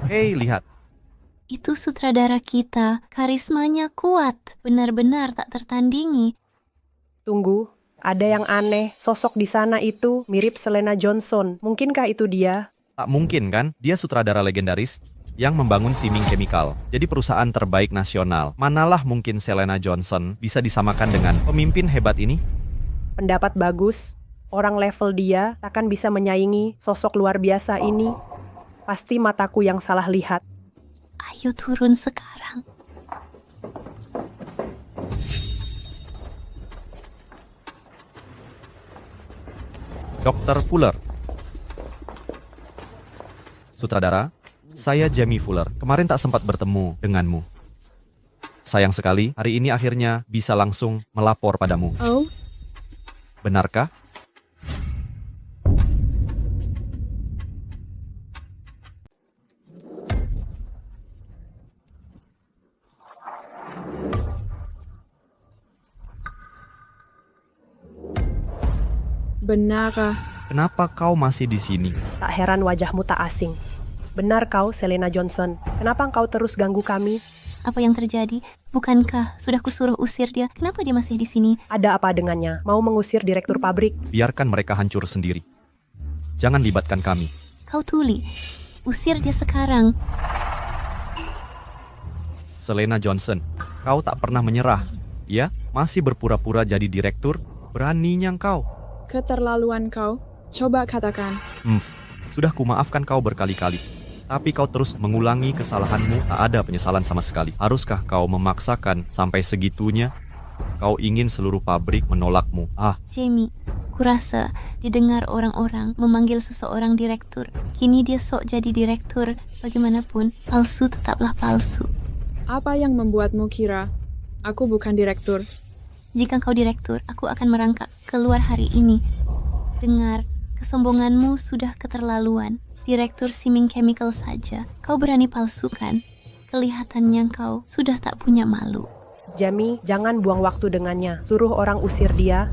Hei, lihat. Itu sutradara kita. Karismanya kuat. Benar-benar tak tertandingi. Tunggu, ada yang aneh. Sosok di sana itu mirip Selena Johnson. Mungkinkah itu dia? Tak mungkin kan? Dia sutradara legendaris yang membangun Siming Chemical. Jadi perusahaan terbaik nasional. Manalah mungkin Selena Johnson bisa disamakan dengan pemimpin hebat ini? Pendapat bagus. Orang level dia takkan bisa menyaingi sosok luar biasa ini. Pasti mataku yang salah lihat. Ayo turun sekarang. Dr. Fuller. Sutradara, saya Jamie Fuller. Kemarin tak sempat bertemu denganmu. Sayang sekali, hari ini akhirnya bisa langsung melapor padamu. Oh? Benarkah? Benarkah? Kenapa kau masih di sini? Tak heran wajahmu tak asing. Benar kau, Selena Johnson. Kenapa engkau terus ganggu kami? Apa yang terjadi? Bukankah sudah kusuruh usir dia? Kenapa dia masih di sini? Ada apa dengannya? Mau mengusir direktur pabrik? Biarkan mereka hancur sendiri. Jangan libatkan kami. Kau tuli. Usir dia sekarang. Selena Johnson, kau tak pernah menyerah. Ya, masih berpura-pura jadi direktur. Beraninya kau. Keterlaluan kau. Coba katakan. Sudah kumaafkan kau berkali-kali. Tapi kau terus mengulangi kesalahanmu, tak ada penyesalan sama sekali. Haruskah kau memaksakan sampai segitunya? Kau ingin seluruh pabrik menolakmu. Jamie, kurasa didengar orang-orang memanggil seseorang direktur. Kini dia sok jadi direktur. Bagaimanapun, palsu tetaplah palsu. Apa yang membuatmu kira aku bukan direktur? Jika kau direktur, aku akan merangkak keluar hari ini. Dengar, kesombonganmu sudah keterlaluan. Direktur Siming Chemical saja, kau berani palsukan. Kelihatannya kau sudah tak punya malu. Jamie, jangan buang waktu dengannya. Suruh orang usir dia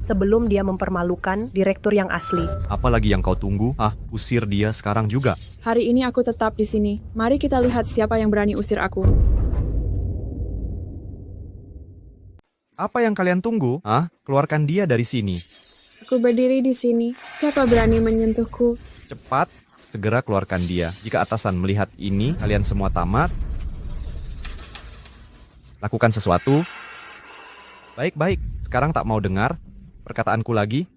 sebelum dia mempermalukan direktur yang asli. Apalagi yang kau tunggu? Usir dia sekarang juga. Hari ini aku tetap di sini. Mari kita lihat siapa yang berani usir aku. Apa yang kalian tunggu? Keluarkan dia dari sini. Aku berdiri di sini. Siapa berani menyentuhku? Cepat, segera keluarkan dia. Jika atasan melihat ini, kalian semua tamat. Lakukan sesuatu. Baik-baik, sekarang tak mau dengar perkataanku lagi.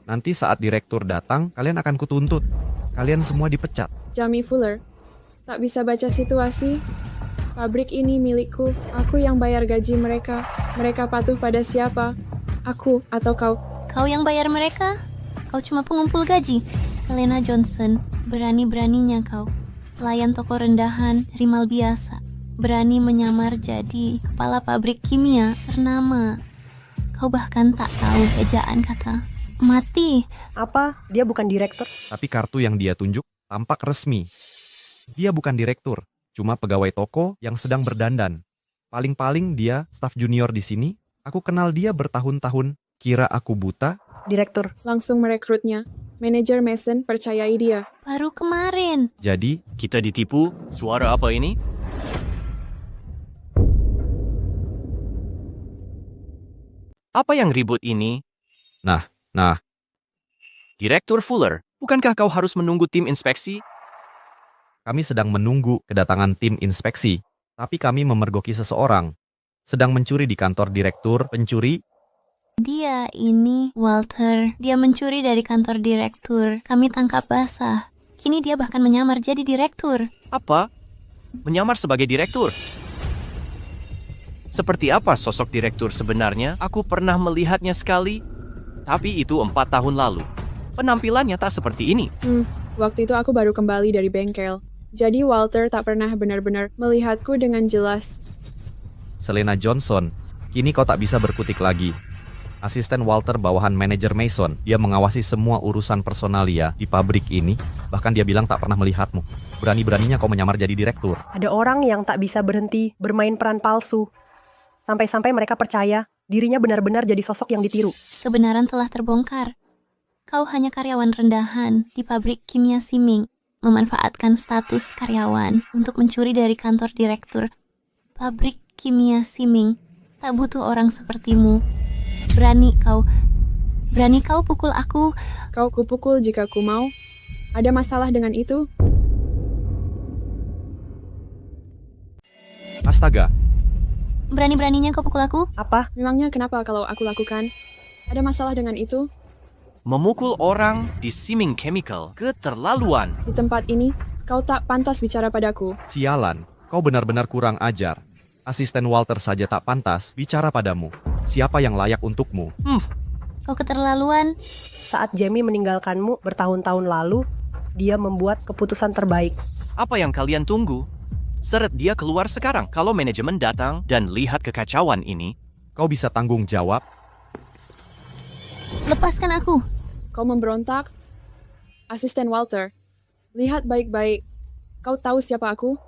Nanti saat direktur datang, kalian akan kutuntut. Kalian semua dipecat. Jamie Fuller, tak bisa baca situasi. Pabrik ini milikku. Aku yang bayar gaji mereka. Mereka patuh pada siapa? Aku atau kau? Kau yang bayar mereka? Kau cuma pengumpul gaji. Selena Johnson, berani-beraninya kau. Pelayan toko rendahan, rimal biasa. Berani menyamar jadi kepala pabrik kimia ternama. Kau bahkan tak tahu ejaan kata mati. Apa? Dia bukan direktur? Tapi kartu yang dia tunjuk tampak resmi. Dia bukan direktur, cuma pegawai toko yang sedang berdandan. Paling-paling dia staf junior di sini. Aku kenal dia bertahun-tahun. Kira aku buta? Direktur langsung merekrutnya. Manajer Mason percayai dia. Baru kemarin. Jadi, kita ditipu. Suara apa ini? Apa yang ribut ini? Nah, Direktur Fuller, bukankah kau harus menunggu tim inspeksi? Kami sedang menunggu kedatangan tim inspeksi, tapi kami memergoki seseorang. Sedang mencuri di kantor direktur, pencuri. Dia ini, Walter. Dia mencuri dari kantor direktur. Kami tangkap basah. Kini dia bahkan menyamar jadi direktur. Apa? Menyamar sebagai direktur? Seperti apa sosok direktur sebenarnya? Aku pernah melihatnya sekali, tapi itu 4 tahun lalu. Penampilannya tak seperti ini. Waktu itu aku baru kembali dari bengkel. Jadi Walter tak pernah benar-benar melihatku dengan jelas. Selena Johnson, kini kau tak bisa berkutik lagi. Asisten Walter bawahan manajer Mason, dia mengawasi semua urusan personalia di pabrik ini. Bahkan dia bilang tak pernah melihatmu. Berani-beraninya kau menyamar jadi direktur. Ada orang yang tak bisa berhenti bermain peran palsu. Sampai-sampai mereka percaya dirinya benar-benar jadi sosok yang ditiru. Kebenaran telah terbongkar. Kau hanya karyawan rendahan di pabrik kimia Siming. Memanfaatkan status karyawan untuk mencuri dari kantor direktur. Pabrik kimia Siming tak butuh orang sepertimu. Berani kau pukul aku. Kau kupukul jika ku mau. Ada masalah dengan itu? Astaga. Berani-beraninya kau pukul aku? Apa? Memangnya kenapa kalau aku lakukan? Ada masalah dengan itu? Memukul orang di Siming Chemical, keterlaluan. Di tempat ini, kau tak pantas bicara padaku. Sialan, kau benar-benar kurang ajar. Asisten Walter saja tak pantas bicara padamu. Siapa yang layak untukmu? Kau keterlaluan. Saat Jamie meninggalkanmu bertahun-tahun lalu, dia membuat keputusan terbaik. Apa yang kalian tunggu? Seret dia keluar sekarang. Kalau manajemen datang dan lihat kekacauan ini, kau bisa tanggung jawab? Lepaskan aku. Kau memberontak? Asisten Walter, lihat baik-baik. Kau tahu siapa aku?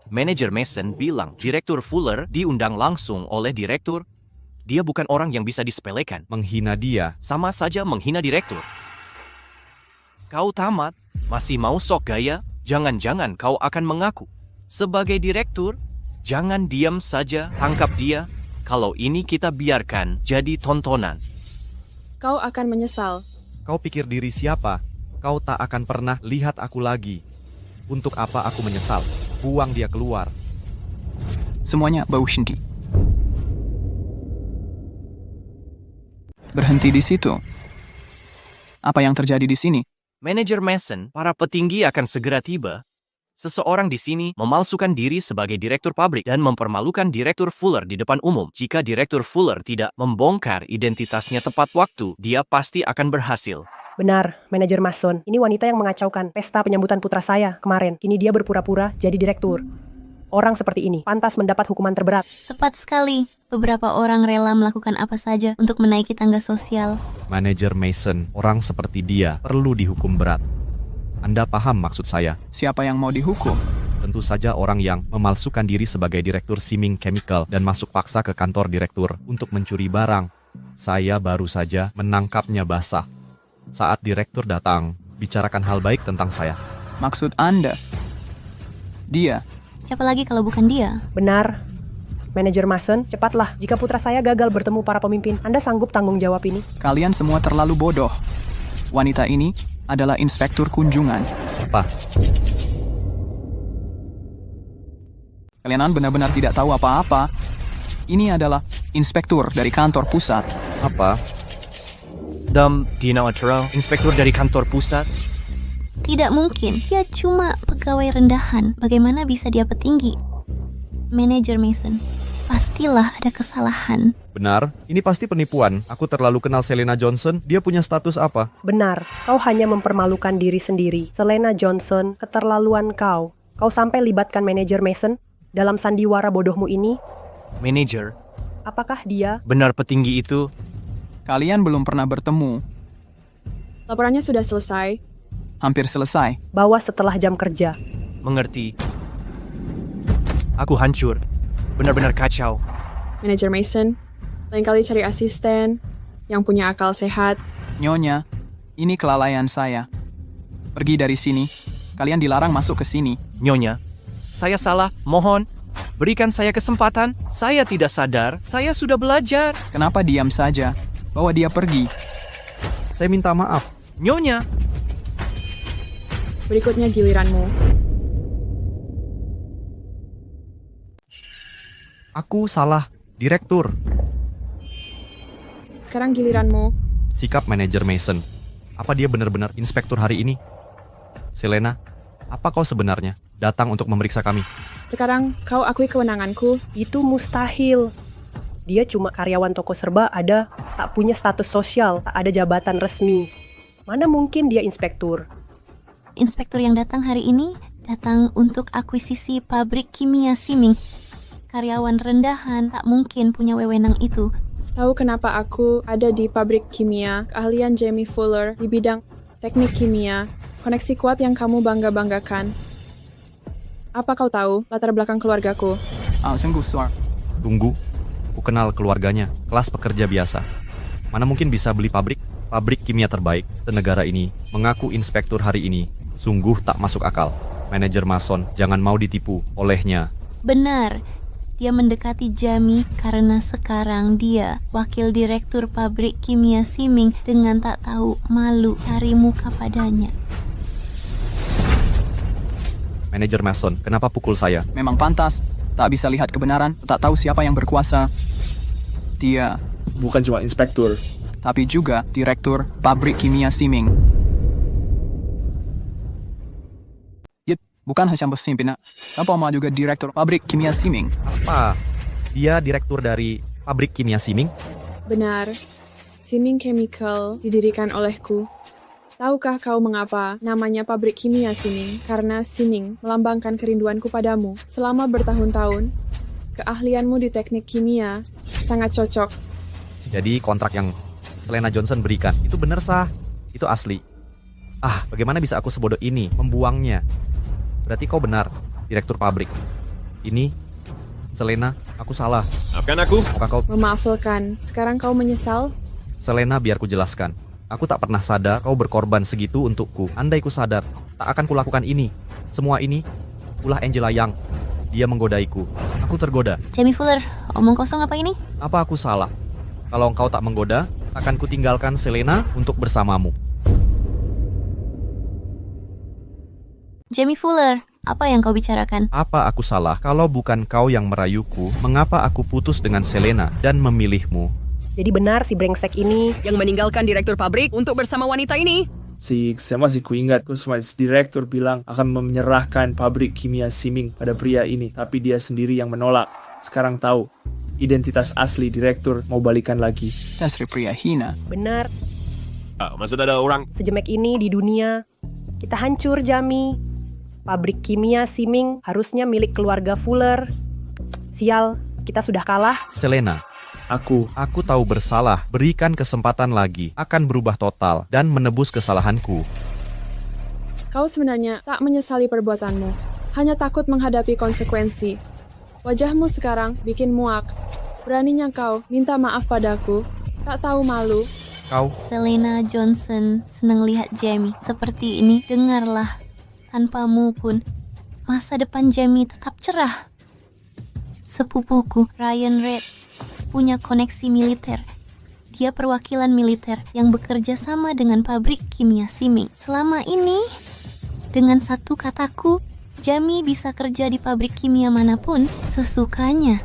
manajer Mason bilang Direktur Fuller diundang langsung oleh direktur. Dia bukan orang yang bisa disepelekan. Menghina dia. Sama saja menghina direktur. Kau tamat, masih mau sok gaya? Jangan-jangan kau akan mengaku. Sebagai direktur, jangan diam saja, tangkap dia. Kalau ini kita biarkan jadi tontonan. Kau akan menyesal. Kau pikir diri siapa? Kau tak akan pernah lihat aku lagi. Untuk apa aku menyesal? Buang dia keluar. Semuanya bau shinti. Berhenti di situ. Apa yang terjadi di sini? Manajer Mason, para petinggi akan segera tiba. Seseorang di sini memalsukan diri sebagai direktur pabrik dan mempermalukan Direktur Fuller di depan umum. Jika Direktur Fuller tidak membongkar identitasnya tepat waktu, dia pasti akan berhasil. Benar, manajer Mason. Ini wanita yang mengacaukan pesta penyambutan putra saya kemarin. Kini dia berpura-pura jadi direktur. Orang seperti ini pantas mendapat hukuman terberat. Tepat sekali. Beberapa orang rela melakukan apa saja untuk menaiki tangga sosial. Manajer Mason, orang seperti dia perlu dihukum berat. Anda paham maksud saya? Siapa yang mau dihukum? Tentu saja orang yang memalsukan diri sebagai direktur Siming Chemical dan masuk paksa ke kantor direktur untuk mencuri barang. Saya baru saja menangkapnya basah. Saat direktur datang, bicarakan hal baik tentang saya. Maksud Anda? Dia? Siapa lagi kalau bukan dia? Benar. Manajer Mason, cepatlah. Jika putra saya gagal bertemu para pemimpin, Anda sanggup tanggung jawab ini? Kalian semua terlalu bodoh. Wanita ini adalah inspektur kunjungan. Apa? Kalian benar-benar tidak tahu apa-apa. Ini adalah inspektur dari kantor pusat. Apa? Dina Otero, inspektur dari kantor pusat. Tidak mungkin, dia cuma pegawai rendahan. Bagaimana bisa dia petinggi? Manajer Mason, pastilah ada kesalahan. Benar, ini pasti penipuan. Aku terlalu kenal Selena Johnson. Dia punya status apa? Benar, kau hanya mempermalukan diri sendiri. Selena Johnson, keterlaluan kau. Kau sampai libatkan manajer Mason dalam sandiwara bodohmu ini. Manajer, apakah dia benar petinggi itu? Kalian belum pernah bertemu. Laporannya sudah selesai. Hampir selesai. Bawa setelah jam kerja. Mengerti. Aku hancur. Benar-benar kacau. Manajer Mason, lain kali cari asisten yang punya akal sehat. Nyonya, ini kelalaian saya. Pergi dari sini. Kalian dilarang masuk ke sini. Nyonya, saya salah. Mohon, berikan saya kesempatan. Saya tidak sadar. Saya sudah belajar. Kenapa diam saja? Bawa dia pergi. Saya minta maaf. Nyonya, Berikutnya giliranmu. Aku salah, Direktur. Sekarang giliranmu. Sikap manajer Mason. Apa dia benar-benar inspektur hari ini? Selena, apa kau sebenarnya datang untuk memeriksa kami? Sekarang kau akui kewenanganku. Itu mustahil. Dia cuma karyawan toko serba ada, tak punya status sosial, tak ada jabatan resmi. Mana mungkin dia inspektur? Inspektur yang datang hari ini datang untuk akuisisi pabrik kimia Siming. Karyawan rendahan tak mungkin punya wewenang itu. Tahu kenapa aku ada di pabrik kimia? Keahlian Jamie Fuller di bidang teknik kimia. Koneksi kuat yang kamu bangga-banggakan. Apa kau tahu latar belakang keluargaku? Sungguh, Suar. Tunggu, aku kenal keluarganya, kelas pekerja biasa. Mana mungkin bisa beli pabrik kimia terbaik senegara ini, mengaku inspektur hari ini. Sungguh tak masuk akal. Manajer Mason, jangan mau ditipu olehnya. Benar, dia mendekati Jamie karena sekarang dia wakil direktur pabrik kimia Siming dengan tak tahu malu cari muka padanya. Manajer Mason, kenapa pukul saya? Memang pantas. Tak bisa lihat kebenaran, tak tahu siapa yang berkuasa. Dia Bukan cuma inspektur. tapi juga direktur pabrik kimia Siming. Bukan hanya pemimpin, tapi juga direktur pabrik kimia Siming. Apa? Dia direktur dari pabrik kimia Siming? Benar. Siming Chemical didirikan olehku. Tahukah kau mengapa namanya pabrik kimia Siming? Karena Siming melambangkan kerinduanku padamu. Selama bertahun-tahun, keahlianmu di teknik kimia sangat cocok. Jadi kontrak yang Selena Johnson berikan, itu benar sah? Itu asli? Bagaimana bisa aku sebodoh ini membuangnya? Berarti kau benar, direktur pabrik. Ini, Selena, aku salah. maafkan aku. Apakah kau... Memaafkan, sekarang kau menyesal? Selena, biar ku jelaskan. Aku tak pernah sadar kau berkorban segitu untukku. Andai ku sadar, tak akan kulakukan ini. Semua ini, ulah Angela Young. Dia menggodaiku. Aku tergoda. Jamie Fuller, omong kosong apa ini? Apa aku salah? Kalau engkau tak menggoda, akan kutinggalkan Selena untuk bersamamu. Jamie Fuller, apa yang kau bicarakan? Apa aku salah kalau bukan kau yang merayuku? Mengapa aku putus dengan Selena dan memilihmu? Jadi benar si brengsek ini yang meninggalkan direktur pabrik untuk bersama wanita ini. Saya masih kuingat, direktur bilang akan menyerahkan pabrik kimia Siming pada pria ini, tapi dia sendiri yang menolak. Sekarang tahu, identitas asli direktur mau balikan lagi. Dasar pria hina. benar. Maksud ada orang. Sejemek ini di dunia, kita hancur, Jamie. Pabrik kimia Siming harusnya milik keluarga Fuller. Sial, kita sudah kalah. Selena, Aku tahu bersalah. Berikan kesempatan lagi. Akan berubah total dan menebus kesalahanku. Kau sebenarnya tak menyesali perbuatanmu, hanya takut menghadapi konsekuensi. Wajahmu sekarang bikin muak. Beraninya kau minta maaf padaku, tak tahu malu. Kau, Selena Johnson senang lihat Jamie seperti ini. Dengarlah, tanpamu pun masa depan Jamie tetap cerah. Sepupuku Ryan Reid punya koneksi militer. Dia perwakilan militer yang bekerja sama dengan pabrik kimia Siming. Selama ini, dengan satu kataku, Jamie bisa kerja di pabrik kimia manapun sesukanya.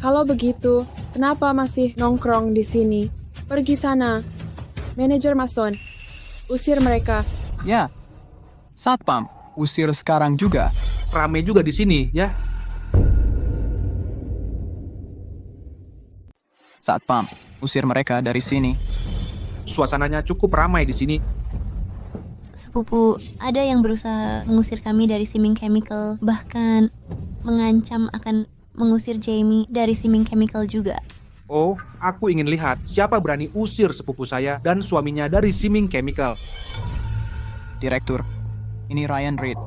Kalau begitu, kenapa masih nongkrong di sini? Pergi sana. Manajer Mason, usir mereka. Ya, Satpam, usir sekarang juga. Rame juga di sini, ya. Satpam, usir mereka dari sini. Suasananya cukup ramai di sini. Sepupu, ada yang berusaha mengusir kami dari Siming Chemical, bahkan mengancam akan mengusir Jamie dari Siming Chemical juga. Oh, aku ingin lihat siapa berani usir sepupu saya dan suaminya dari Siming Chemical. Direktur, ini Ryan Reid.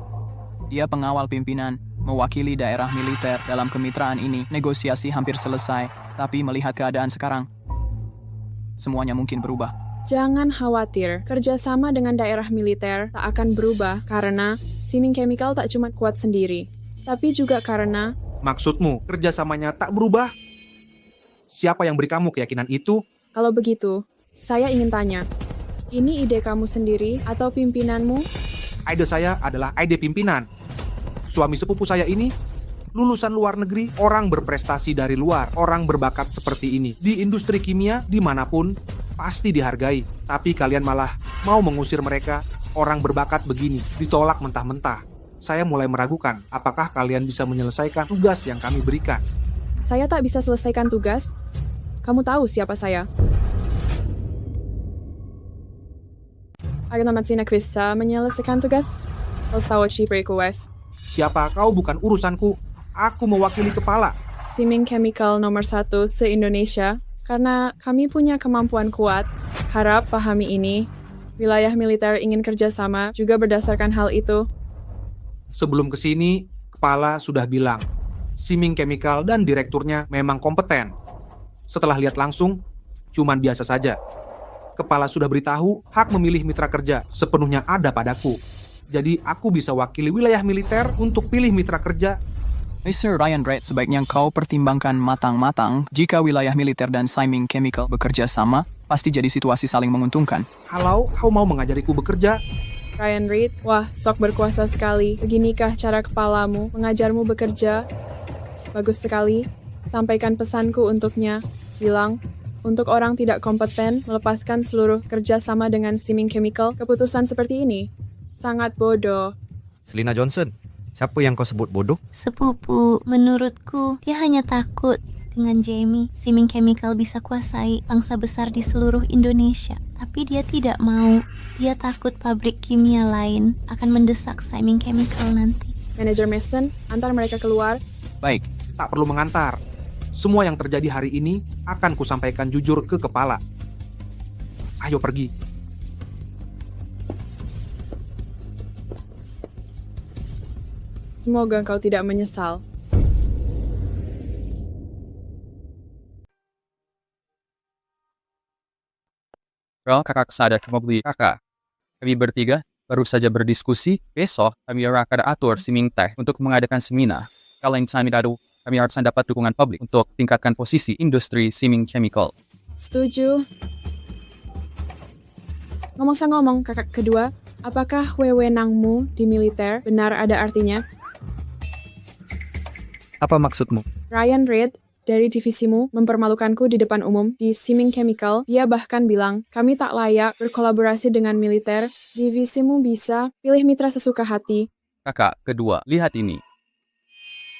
Dia pengawal pimpinan, mewakili daerah militer dalam kemitraan ini. Negosiasi hampir selesai. Tapi melihat keadaan sekarang, semuanya mungkin berubah. Jangan khawatir, kerjasama dengan daerah militer tak akan berubah karena Siming Chemical tak cuma kuat sendiri, tapi juga karena... Maksudmu, kerjasamanya tak berubah? Siapa yang beri kamu keyakinan itu? Kalau begitu, saya ingin tanya, Ini ide kamu sendiri atau pimpinanmu? Ide saya adalah ide pimpinan. Suami sepupu saya ini lulusan luar negeri, orang berprestasi dari luar, orang berbakat seperti ini. Di industri kimia, dimanapun, pasti dihargai. Tapi kalian malah mau mengusir mereka, orang berbakat begini, ditolak mentah-mentah. Saya mulai meragukan, apakah kalian bisa menyelesaikan tugas yang kami berikan? Saya tak bisa selesaikan tugas. Kamu tahu siapa saya? Agar Sina bisa menyelesaikan tugas? Ostawachi request. Siapa kau bukan urusanku. Aku mewakili kepala Siming Chemical nomor 1 se-Indonesia. Karena kami punya kemampuan kuat, harap pahami ini. Wilayah militer ingin kerjasama juga berdasarkan hal itu. Sebelum kesini, kepala sudah bilang, Siming Chemical dan direkturnya memang kompeten. Setelah lihat langsung, cuman biasa saja. Kepala sudah beritahu, hak memilih mitra kerja sepenuhnya ada padaku. Jadi aku bisa wakili wilayah militer untuk pilih mitra kerja. Mr. Ryan Reid, sebaiknya kau pertimbangkan matang-matang. Jika wilayah militer dan Siming Chemical bekerja sama, pasti jadi situasi saling menguntungkan. Kalau kau mau mengajariku bekerja, Ryan Reid, wah, sok berkuasa sekali. Beginikah cara kepalamu mengajarmu bekerja? Bagus sekali. Sampaikan pesanku untuknya. Bilang, untuk orang tidak kompeten melepaskan seluruh kerjasama dengan Siming Chemical, keputusan seperti ini sangat bodoh. Selena Johnson, siapa yang kau sebut bodoh? Sepupu, menurutku dia hanya takut dengan Jamie. Siming Chemical bisa kuasai bangsa besar di seluruh Indonesia. Tapi dia tidak mau. Dia takut pabrik kimia lain akan mendesak Siming Chemical nanti. Manajer Mason, antar mereka keluar. Baik. Tak perlu mengantar. Semua yang terjadi hari ini akan kusampaikan jujur ke kepala. Ayo pergi. Semoga engkau tidak menyesal. Well, kakak sadar kamu beli kakak. Kami bertiga baru saja berdiskusi. Besok kami akan atur Siming Tech untuk mengadakan seminar. Kalau yang kami harus dapat dukungan publik untuk tingkatkan posisi industri Siming Chemical. Setuju. Ngomong-ngomong, kakak kedua, apakah wewenangmu di militer benar ada artinya? Apa maksudmu? Ryan Reid dari divisimu mempermalukanku di depan umum di Siming Chemical. Dia bahkan bilang, kami tak layak berkolaborasi dengan militer. Divisimu bisa pilih mitra sesuka hati. Kakak kedua, lihat ini.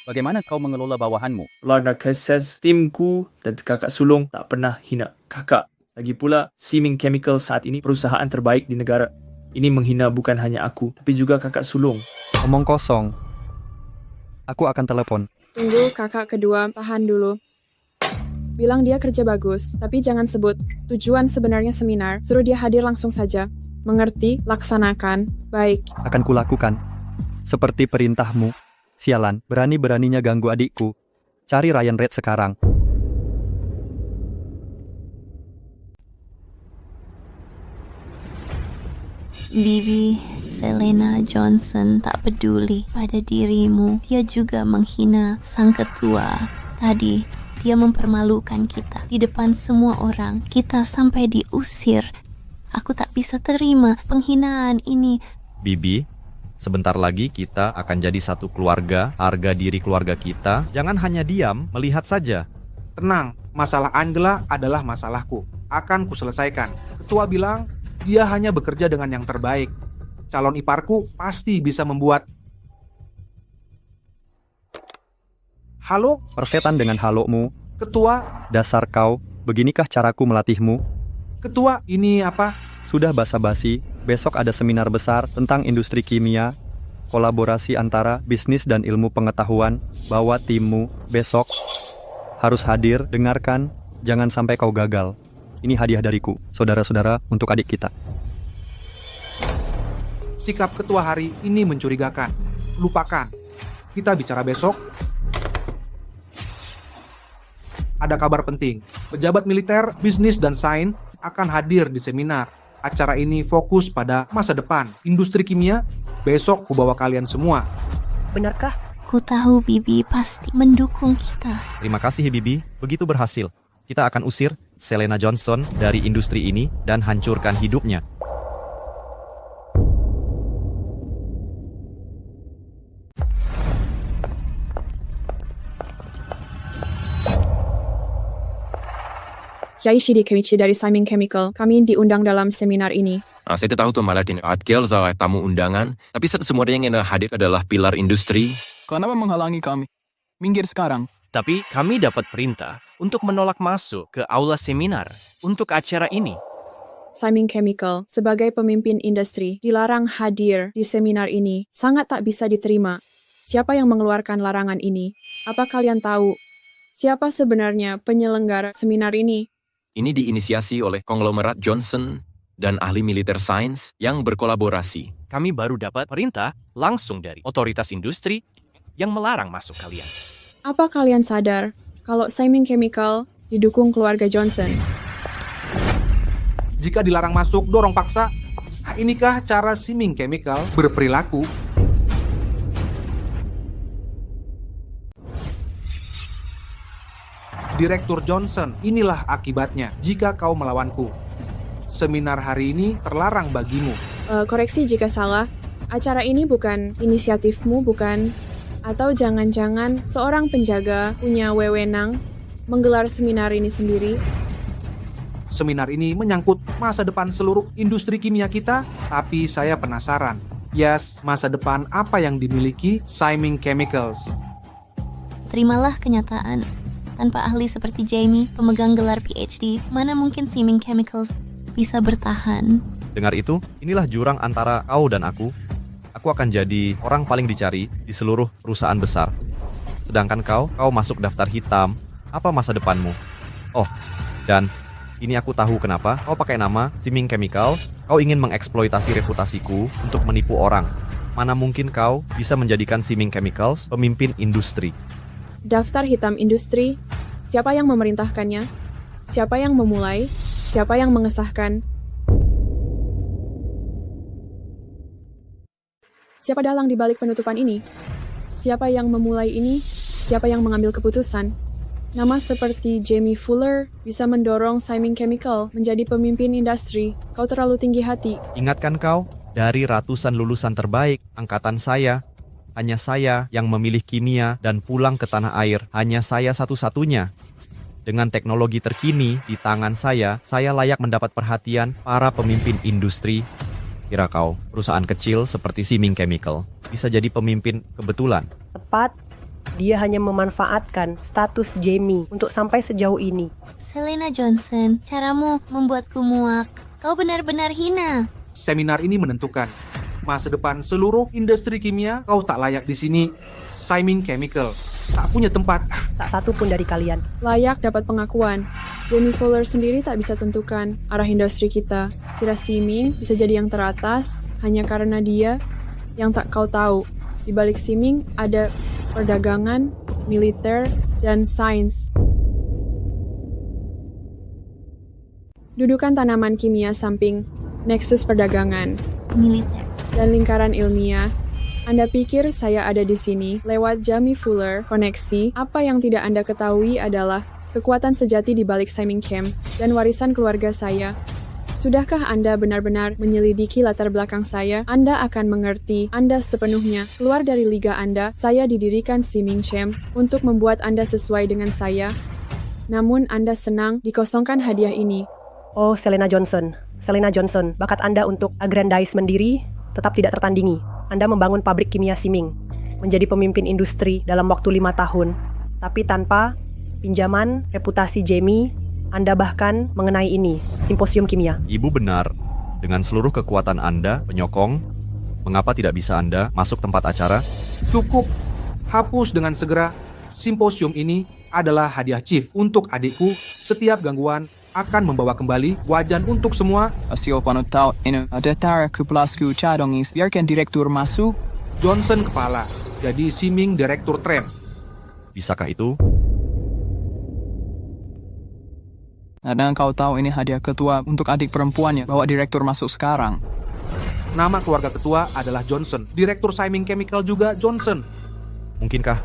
Bagaimana kau mengelola bawahanmu? Lorna Cases, timku dan kakak sulung tak pernah hina kakak. Lagi pula, Siming Chemical saat ini perusahaan terbaik di negara. Ini menghina bukan hanya aku, tapi juga kakak sulung. Omong kosong. Aku akan telepon. Tunggu, kakak kedua, tahan dulu. Bilang dia kerja bagus, tapi jangan sebut tujuan sebenarnya seminar. Suruh dia hadir langsung saja. Mengerti? Laksanakan. Baik. Akan kulakukan. Seperti perintahmu. Sialan, berani-beraninya ganggu adikku. Cari Ryan Reid sekarang. Bibi, Selena Johnson tak peduli pada dirimu. Dia juga menghina sang ketua. Tadi, dia mempermalukan kita di depan semua orang. Kita sampai diusir. Aku tak bisa terima penghinaan ini. Bibi, sebentar lagi kita akan jadi satu keluarga. Harga diri keluarga kita. Jangan hanya diam, melihat saja. Tenang, masalah Angela adalah masalahku. Akan kuselesaikan. Ketua bilang, dia hanya bekerja dengan yang terbaik. Calon iparku pasti bisa membuat... Halo? Persetan dengan halomu. Ketua? Dasar kau, beginikah caraku melatihmu? Ketua, ini apa? Sudah basa-basi, besok ada seminar besar tentang industri kimia, kolaborasi antara bisnis dan ilmu pengetahuan. Bawa timmu, besok harus hadir, dengarkan, jangan sampai kau gagal. Ini hadiah dariku, saudara-saudara, untuk adik kita. Sikap ketua hari ini mencurigakan. Lupakan. Kita bicara besok. Ada kabar penting. Pejabat militer, bisnis, dan sains akan hadir di seminar. Acara ini fokus pada masa depan industri kimia. Besok ku bawa kalian semua. Benarkah? Ku tahu Bibi pasti mendukung kita. Terima kasih Bibi, begitu berhasil. Kita akan usir Selena Johnson dari industri ini dan hancurkan hidupnya. Hyaishi Kemichi dari Siming Chemical. Kami diundang dalam seminar ini. Saya tahu tuh malah di artikel soal tamu undangan, tapi semua yang hadir adalah pilar industri. Kenapa menghalangi kami? Minggir sekarang. Tapi kami dapat perintah untuk menolak masuk ke aula seminar untuk acara ini. Siming Chemical, sebagai pemimpin industri, dilarang hadir di seminar ini. Sangat tak bisa diterima. Siapa yang mengeluarkan larangan ini? Apa kalian tahu? Siapa sebenarnya penyelenggara seminar ini? Ini diinisiasi oleh konglomerat Johnson dan ahli militer sains yang berkolaborasi. Kami baru dapat perintah langsung dari otoritas industri yang melarang masuk kalian. Apa kalian sadar kalau Siming Chemical didukung keluarga Johnson? Jika dilarang masuk, dorong paksa. Inikah cara Siming Chemical berperilaku? Direktur Johnson, inilah akibatnya jika kau melawanku. Seminar hari ini terlarang bagimu. Koreksi jika salah. Acara ini bukan inisiatifmu, bukan? Atau jangan-jangan seorang penjaga punya wewenang menggelar seminar ini sendiri? Seminar ini menyangkut masa depan seluruh industri kimia kita, tapi saya penasaran. Yes, masa depan apa yang dimiliki Siming Chemicals? Terimalah kenyataan. Tanpa ahli seperti Jamie, pemegang gelar PhD, mana mungkin Siming Chemicals bisa bertahan? Dengar itu, inilah jurang antara kau dan aku. Aku akan jadi orang paling dicari di seluruh perusahaan besar. Sedangkan kau masuk daftar hitam. Apa masa depanmu? Oh, dan ini aku tahu kenapa kau pakai nama Siming Chemicals. Kau ingin mengeksploitasi reputasiku untuk menipu orang. Mana mungkin kau bisa menjadikan Siming Chemicals pemimpin industri? Daftar hitam industri, siapa yang memerintahkannya? Siapa yang memulai? Siapa yang mengesahkan? Siapa dalang di balik penutupan ini? Siapa yang memulai ini? Siapa yang mengambil keputusan? Nama seperti Jamie Fuller bisa mendorong Siming Chemical menjadi pemimpin industri. Kau terlalu tinggi hati. Ingatkan kau, dari ratusan lulusan terbaik angkatan saya, hanya saya yang memilih kimia dan pulang ke tanah air. Hanya saya satu-satunya. Dengan teknologi terkini di tangan saya layak mendapat perhatian para pemimpin industri. Kira kau, perusahaan kecil seperti Siming Chemical bisa jadi pemimpin kebetulan? Tepat, dia hanya memanfaatkan status Jamie untuk sampai sejauh ini. Selena Johnson, caramu membuatku muak. Kau benar-benar hina. Seminar ini menentukan masa depan seluruh industri kimia. Kau tak layak di sini. Siming Chemical tak punya tempat. Tak satu pun dari kalian layak dapat pengakuan. Jamie Fuller sendiri tak bisa tentukan arah industri kita. Kira Siming bisa jadi yang teratas hanya karena dia. Yang tak kau tahu, di balik Siming ada perdagangan, militer, dan sains. Dudukan tanaman kimia samping nexus perdagangan, militer, dan lingkaran ilmiah. Anda pikir saya ada di sini lewat Jamie Fuller koneksi? Apa yang tidak Anda ketahui adalah kekuatan sejati di balik Siming Chem dan warisan keluarga saya. Sudahkah Anda benar-benar menyelidiki latar belakang saya? Anda akan mengerti Anda sepenuhnya. Keluar dari liga Anda, saya didirikan Siming Chem untuk membuat Anda sesuai dengan saya. Namun Anda senang dikosongkan hadiah ini. Oh, Selena Johnson, bakat Anda untuk aggrandizement diri tetap tidak tertandingi. Anda membangun pabrik kimia Siming, menjadi pemimpin industri dalam waktu 5 tahun. Tapi tanpa pinjaman reputasi Jamie, Anda bahkan mengenai ini, simposium kimia. Ibu benar. Dengan seluruh kekuatan Anda, penyokong, mengapa tidak bisa Anda masuk tempat acara? Cukup. Hapus dengan segera. Simposium ini adalah hadiah Chief untuk adikku. Setiap gangguan akan membawa kembali wajan untuk semua. Hasil pantau ini datang ke plasku cadongis. Biarkan direktur masuk. Johnson kepala, jadi Siming direktur tram. Bisakah itu? Karena kau tahu ini hadiah ketua untuk adik perempuannya. Bawa direktur masuk sekarang. Nama keluarga ketua adalah Johnson. Direktur Siming Chemical juga Johnson. Mungkinkah?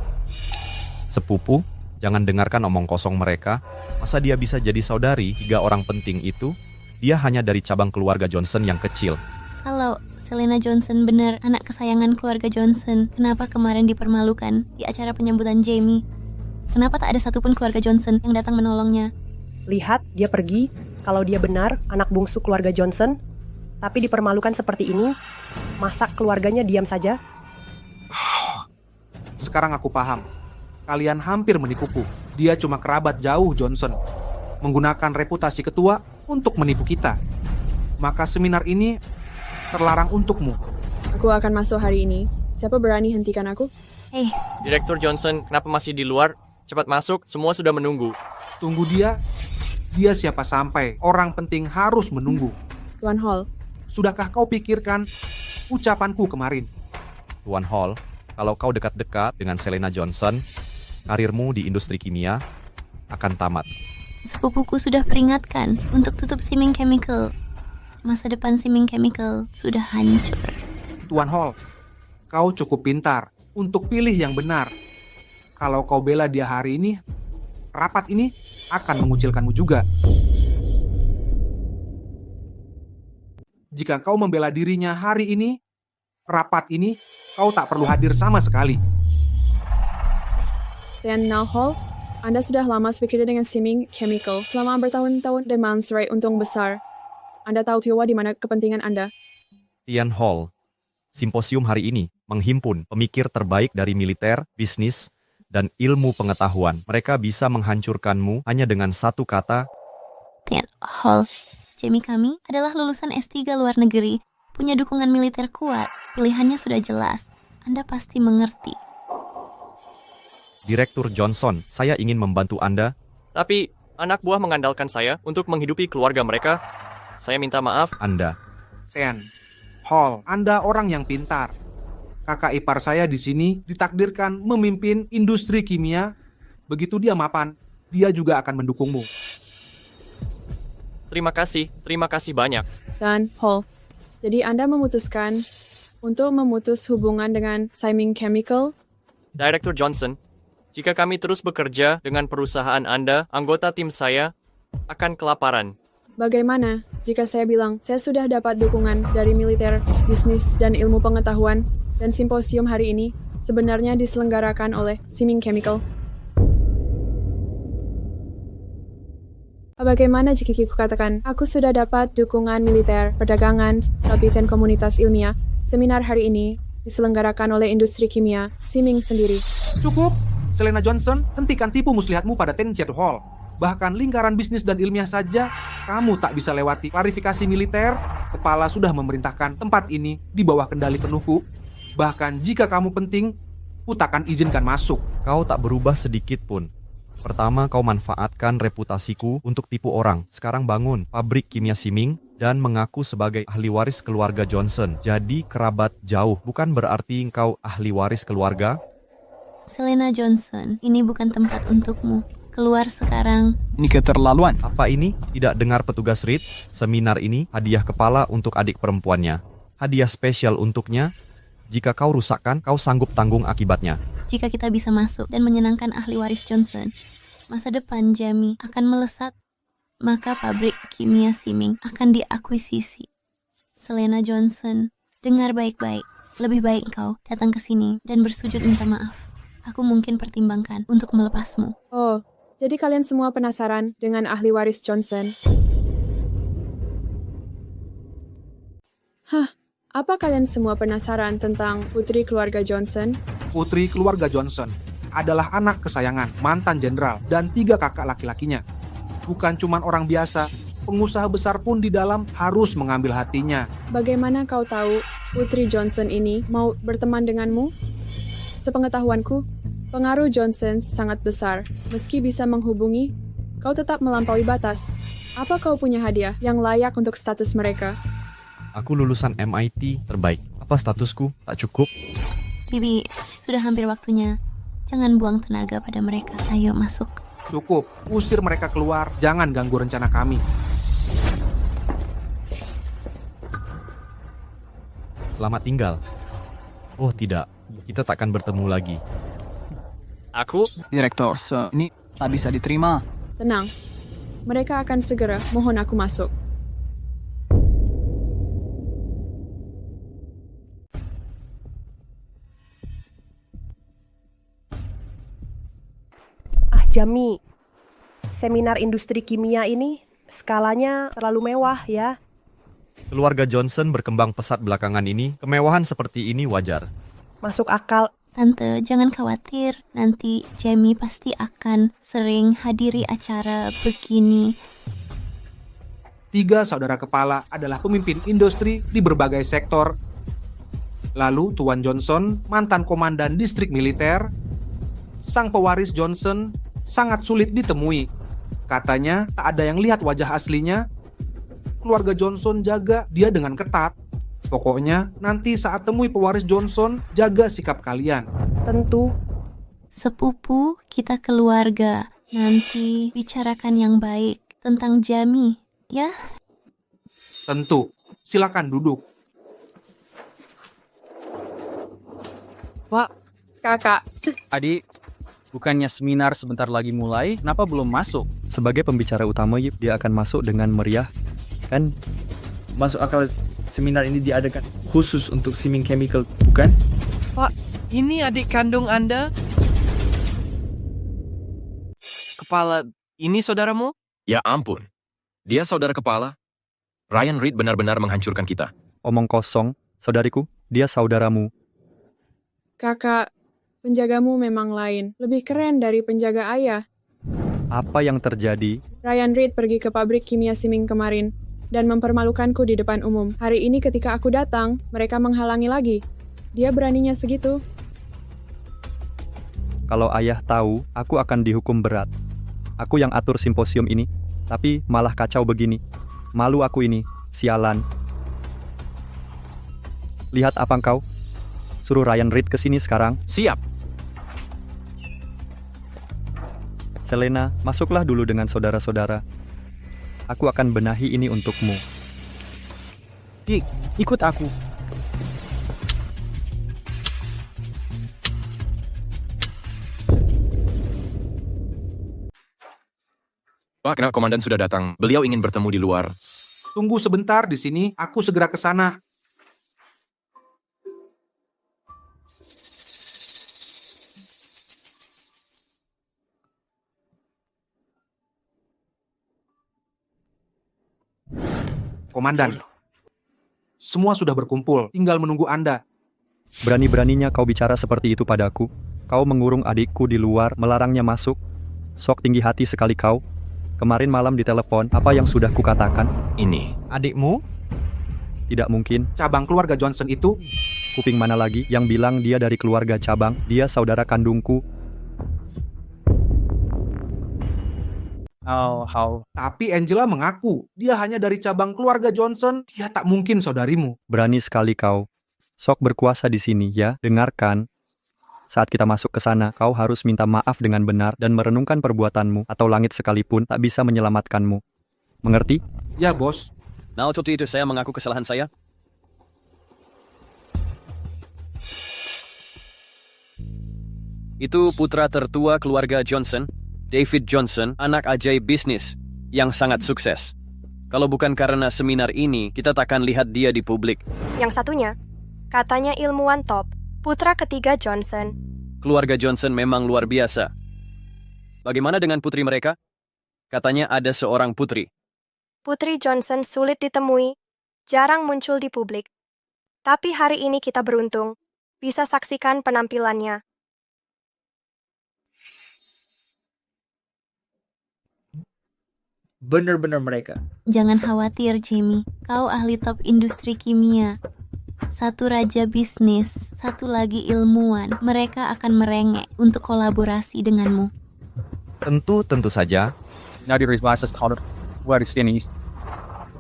Sepupu, jangan dengarkan omong kosong mereka. Masa dia bisa jadi saudari 3 orang penting itu? Dia hanya dari cabang keluarga Johnson yang kecil. Kalau Selena Johnson benar anak kesayangan keluarga Johnson, kenapa kemarin dipermalukan di acara penyambutan Jamie? Kenapa tak ada satupun keluarga Johnson yang datang menolongnya? Lihat, dia pergi. Kalau dia benar, anak bungsu keluarga Johnson, tapi dipermalukan seperti ini, masa keluarganya diam saja? Sekarang aku paham. Kalian hampir menipuku. Dia cuma kerabat jauh Johnson. Menggunakan reputasi ketua untuk menipu kita. Maka seminar ini terlarang untukmu. Aku akan masuk hari ini. Siapa berani hentikan aku? Direktur Johnson, kenapa masih di luar? Cepat masuk, semua sudah menunggu. Tunggu dia. Dia siapa sampai. Orang penting harus menunggu. Tuan Hall. Sudahkah kau pikirkan ucapanku kemarin? Tuan Hall, kalau kau dekat-dekat dengan Selena Johnson, karirmu di industri kimia akan tamat. Sepupuku sudah peringatkan untuk tutup Siming Chemical. Masa depan Siming Chemical sudah hancur. Tuan Hall, kau cukup pintar untuk pilih yang benar. Kalau kau bela dia hari ini, rapat ini akan mengucilkanmu juga. Jika kau membela dirinya hari ini, rapat ini, kau tak perlu hadir sama sekali. Dan now Hall, Anda sudah lama bekerja dengan Siming Chemical selama bertahun-tahun dan mencerai untung besar. Anda tahu Tiwa di mana kepentingan Anda. Tian Hall, simposium hari ini menghimpun pemikir terbaik dari militer, bisnis, dan ilmu pengetahuan. Mereka bisa menghancurkanmu hanya dengan satu kata. Tian Hall, Jamie kami adalah lulusan S3 luar negeri, punya dukungan militer kuat. Pilihannya sudah jelas. Anda pasti mengerti. Direktur Johnson, saya ingin membantu Anda. Tapi, anak buah mengandalkan saya untuk menghidupi keluarga mereka. Saya minta maaf. Anda. Tian Hall, Anda orang yang pintar. Kakak ipar saya di sini ditakdirkan memimpin industri kimia. Begitu dia mapan, dia juga akan mendukungmu. Terima kasih banyak. Dan Hall, jadi Anda memutuskan untuk memutus hubungan dengan Siming Chemical? Direktur Johnson, jika kami terus bekerja dengan perusahaan Anda, anggota tim saya akan kelaparan. Bagaimana jika saya bilang saya sudah dapat dukungan dari militer, bisnis, dan ilmu pengetahuan, dan simposium hari ini sebenarnya diselenggarakan oleh Siming Chemical? Bagaimana jika aku katakan, aku sudah dapat dukungan militer, perdagangan, dan komunitas ilmiah. Seminar hari ini diselenggarakan oleh industri kimia, Siming sendiri. Cukup! Selena Johnson, hentikan tipu muslihatmu pada Tenchet Hall. Bahkan lingkaran bisnis dan ilmiah saja, kamu tak bisa lewati klarifikasi militer. Kepala sudah memerintahkan tempat ini di bawah kendali penuhku. Bahkan jika kamu penting, ku takkan izinkan masuk. Kau tak berubah sedikit pun. Pertama, kau manfaatkan reputasiku untuk tipu orang. Sekarang bangun pabrik kimia Siming dan mengaku sebagai ahli waris keluarga Johnson. Jadi kerabat jauh, bukan berarti engkau ahli waris keluarga. Selena Johnson, ini bukan tempat untukmu. Keluar sekarang. Ini keterlaluan. Apa ini? Tidak dengar petugas Reed? Seminar ini hadiah kepala untuk adik perempuannya. Hadiah spesial untuknya. Jika kau rusakkan, kau sanggup tanggung akibatnya. Jika kita bisa masuk dan menyenangkan ahli waris Johnson, masa depan Jamie akan melesat. Maka pabrik kimia Siming akan diakuisisi. Selena Johnson, dengar baik-baik. Lebih baik kau datang ke sini dan bersujud minta maaf. Aku mungkin pertimbangkan untuk melepasmu. Oh, jadi kalian semua penasaran dengan ahli waris Johnson? Apa kalian semua penasaran tentang putri keluarga Johnson? Putri keluarga Johnson adalah anak kesayangan mantan jenderal dan 3 kakak laki-lakinya. Bukan cuma orang biasa, pengusaha besar pun di dalam harus mengambil hatinya. Bagaimana kau tahu putri Johnson ini mau berteman denganmu? Sepengetahuanku, pengaruh Johnson sangat besar. Meski bisa menghubungi, kau tetap melampaui batas. Apa kau punya hadiah yang layak untuk status mereka? Aku lulusan MIT terbaik. Apa statusku? Tak cukup? Bibi, sudah hampir waktunya. Jangan buang tenaga pada mereka. Ayo masuk. Cukup, usir mereka keluar. Jangan ganggu rencana kami. Selamat tinggal. Oh tidak, kita takkan bertemu lagi. Aku? Direktur, ini tak bisa diterima. Tenang, mereka akan segera mohon aku masuk. Jamie, seminar industri kimia ini skalanya terlalu mewah ya. Keluarga Johnson berkembang pesat belakangan ini, kemewahan seperti ini wajar. Masuk akal. Tante, jangan khawatir. Nanti Jamie pasti akan sering hadiri acara begini. 3 saudara kepala adalah pemimpin industri di berbagai sektor. Lalu Tuan Johnson, mantan komandan distrik militer. Sang pewaris Johnson sangat sulit ditemui. Katanya tak ada yang lihat wajah aslinya. Keluarga Johnson jaga dia dengan ketat. Pokoknya nanti saat temui pewaris Johnson, jaga sikap kalian. Tentu. Sepupu kita keluarga. Nanti bicarakan yang baik tentang Jamie, ya? Tentu. Silakan duduk. Pak. Kakak. Adik, bukannya seminar sebentar lagi mulai, kenapa belum masuk? Sebagai pembicara utama, dia akan masuk dengan meriah, kan? Masuk akal, seminar ini diadakan khusus untuk Siming Chemical, bukan? Pak, ini adik kandung Anda? Kepala, ini saudaramu? Ya ampun, dia saudara kepala. Ryan Reed benar-benar menghancurkan kita. Omong kosong, saudariku, dia saudaramu. Kakak, penjagamu memang lain. Lebih keren dari penjaga ayah. Apa yang terjadi? Ryan Reed pergi ke pabrik kimia Siming kemarin dan mempermalukanku di depan umum. Hari ini ketika aku datang, mereka menghalangi lagi. Dia beraninya segitu. Kalau ayah tahu, aku akan dihukum berat. Aku yang atur simposium ini, tapi malah kacau begini. Malu aku ini, sialan. Lihat apa engkau? Suruh Ryan Reed ke sini sekarang. Siap. Selena, masuklah dulu dengan saudara-saudara. Aku akan benahi ini untukmu. Ikut aku. Pak, komandan sudah datang. Beliau ingin bertemu di luar. Tunggu sebentar di sini, aku segera ke sana. Komandan, semua sudah berkumpul, tinggal menunggu Anda. Berani-beraninya kau bicara seperti itu padaku. Kau mengurung adikku di luar, melarangnya masuk. Sok tinggi hati sekali kau. Kemarin malam di telepon, apa yang sudah kukatakan? Ini, adikmu? Tidak mungkin. Cabang keluarga Johnson itu? Kuping mana lagi yang bilang dia dari keluarga cabang? Dia saudara kandungku. Tapi Angela mengaku, dia hanya dari cabang keluarga Johnson, dia tak mungkin saudarimu. Berani sekali kau. Sok berkuasa di sini, ya. Dengarkan. Saat kita masuk ke sana, kau harus minta maaf dengan benar dan merenungkan perbuatanmu, atau langit sekalipun tak bisa menyelamatkanmu. Mengerti? Ya, bos. Nah, untuk itu saya mengaku kesalahan saya. Itu putra tertua keluarga Johnson, David Johnson, anak ajaib bisnis yang sangat sukses. Kalau bukan karena seminar ini, kita takkan lihat dia di publik. Yang satunya, katanya ilmuwan top, putra ketiga Johnson. Keluarga Johnson memang luar biasa. Bagaimana dengan putri mereka? Katanya ada seorang putri. Putri Johnson sulit ditemui, jarang muncul di publik. Tapi hari ini kita beruntung, bisa saksikan penampilannya. Benar-benar mereka. Jangan khawatir, Jamie. Kau ahli top industri kimia. Satu raja bisnis, satu lagi ilmuwan. Mereka akan merengek untuk kolaborasi denganmu. Tentu saja.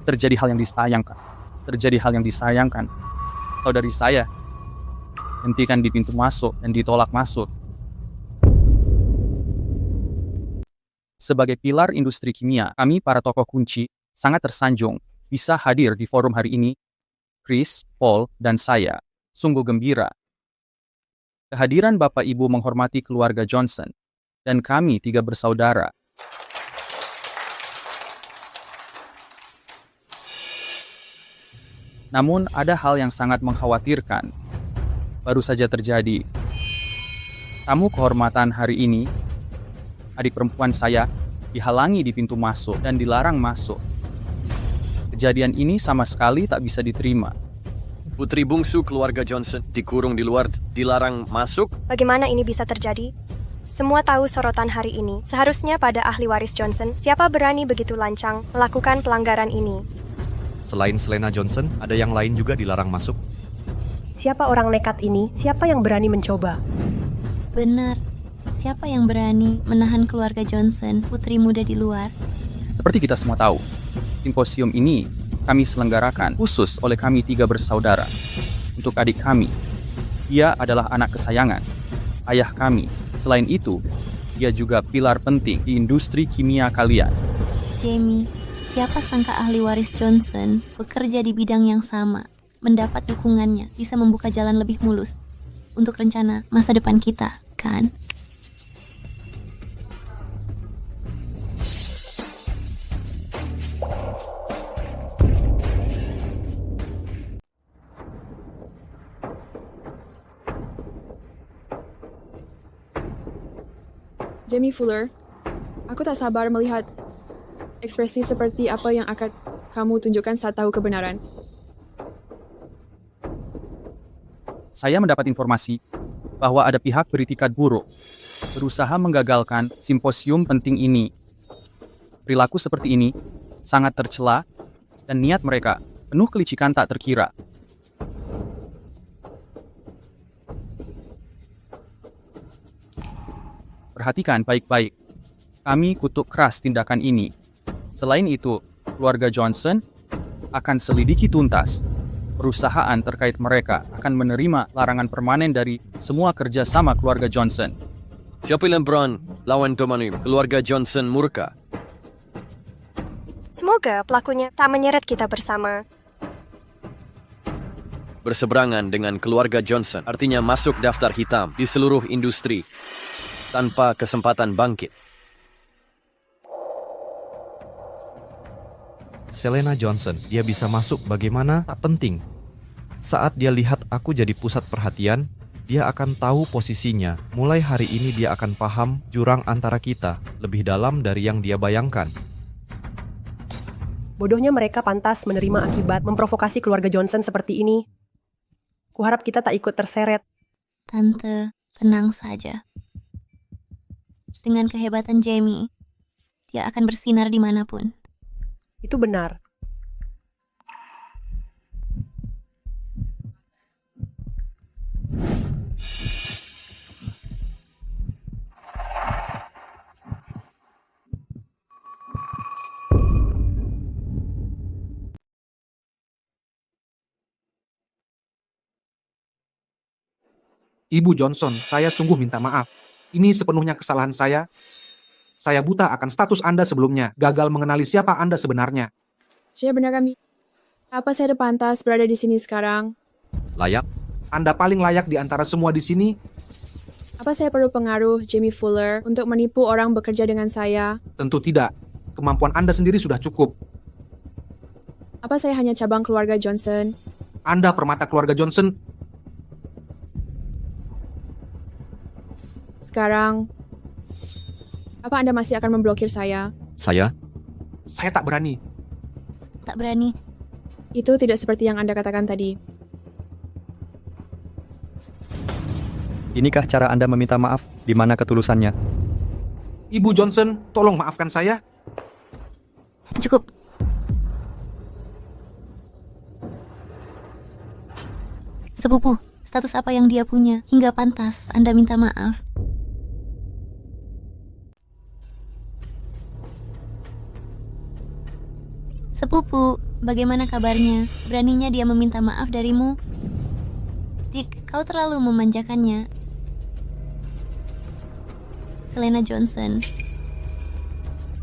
Terjadi hal yang disayangkan. Saudari saya hentikan di pintu masuk dan ditolak masuk. Sebagai pilar industri kimia, kami para tokoh kunci sangat tersanjung bisa hadir di forum hari ini. Chris, Paul, dan saya sungguh gembira. Kehadiran Bapak Ibu menghormati keluarga Johnson, dan kami 3 bersaudara. Namun ada hal yang sangat mengkhawatirkan. Baru saja terjadi. Tamu kehormatan hari ini, adik perempuan saya, dihalangi di pintu masuk, dan dilarang masuk. Kejadian ini sama sekali tak bisa diterima. Putri bungsu keluarga Johnson dikurung di luar, dilarang masuk. Bagaimana ini bisa terjadi? Semua tahu sorotan hari ini. Seharusnya pada ahli waris Johnson, siapa berani begitu lancang melakukan pelanggaran ini? Selain Selena Johnson, ada yang lain juga dilarang masuk. Siapa orang nekat ini? Siapa yang berani mencoba? Benar. Siapa yang berani menahan keluarga Johnson, putri muda di luar? Seperti kita semua tahu, simposium ini kami selenggarakan khusus oleh kami 3 bersaudara. Untuk adik kami, dia adalah anak kesayangan ayah kami. Selain itu, dia juga pilar penting di industri kimia kalian. Jamie, siapa sangka ahli waris Johnson bekerja di bidang yang sama, mendapat dukungannya, bisa membuka jalan lebih mulus untuk rencana masa depan kita, kan? Jamie Fuller, aku tak sabar melihat ekspresi seperti apa yang akan kamu tunjukkan saat tahu kebenaran. Saya mendapat informasi bahwa ada pihak beritikat buruk berusaha menggagalkan simposium penting ini. Perilaku seperti ini sangat tercela dan niat mereka penuh kelicikan tak terkira. Perhatikan baik-baik. Kami kutuk keras tindakan ini. Selain itu, keluarga Johnson akan selidiki tuntas. Perusahaan terkait mereka akan menerima larangan permanen dari semua kerjasama keluarga Johnson. Joplin Brown, lawan Domani, keluarga Johnson murka. Semoga pelakunya tak menyeret kita bersama. Berseberangan dengan keluarga Johnson artinya masuk daftar hitam di seluruh industri tanpa kesempatan bangkit. Selena Johnson, dia bisa masuk bagaimana tak penting. Saat dia lihat aku jadi pusat perhatian, dia akan tahu posisinya. Mulai hari ini dia akan paham jurang antara kita lebih dalam dari yang dia bayangkan. Bodohnya mereka pantas menerima akibat memprovokasi keluarga Johnson seperti ini. Kuharap kita tak ikut terseret. Tante, tenang saja. Dengan kehebatan Jamie, dia akan bersinar dimanapun. Itu benar. Ibu Johnson, saya sungguh minta maaf. Ini sepenuhnya kesalahan saya. Saya buta akan status Anda sebelumnya, gagal mengenali siapa Anda sebenarnya. Saya benar kami. Apa saya pantas berada di sini sekarang? Layak? Anda paling layak di antara semua di sini. Apa saya perlu pengaruh Jamie Fuller untuk menipu orang bekerja dengan saya? Tentu tidak. Kemampuan Anda sendiri sudah cukup. Apa saya hanya cabang keluarga Johnson? Anda permata keluarga Johnson. Sekarang, apa Anda masih akan memblokir saya? Saya? Saya tak berani. Tak berani. Itu tidak seperti yang Anda katakan tadi. Inikah cara Anda meminta maaf? Di mana ketulusannya? Ibu Johnson, tolong maafkan saya. Cukup. Sepupu, status apa yang dia punya hingga pantas Anda minta maaf? Sepupu, bagaimana kabarnya? Beraninya dia meminta maaf darimu? Dick, kau terlalu memanjakannya. Selena Johnson,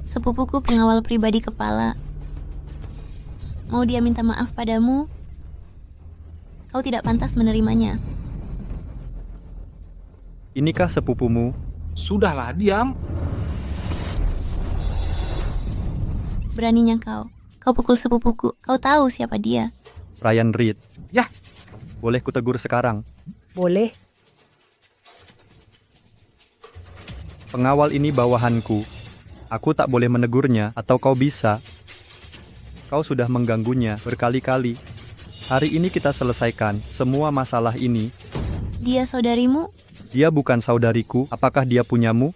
sepupuku pengawal pribadi kepala. Mau dia minta maaf padamu? Kau tidak pantas menerimanya. Inikah sepupumu? Sudahlah, diam. Beraninya kau. Kau pukul sepupuku. Kau tahu siapa dia. Ryan Reed. Yah. Boleh kutegur sekarang? Boleh. Pengawal ini bawahanku. Aku tak boleh menegurnya, atau kau bisa. Kau sudah mengganggunya berkali-kali. Hari ini kita selesaikan semua masalah ini. Dia saudarimu? Dia bukan saudariku, apakah dia punyamu?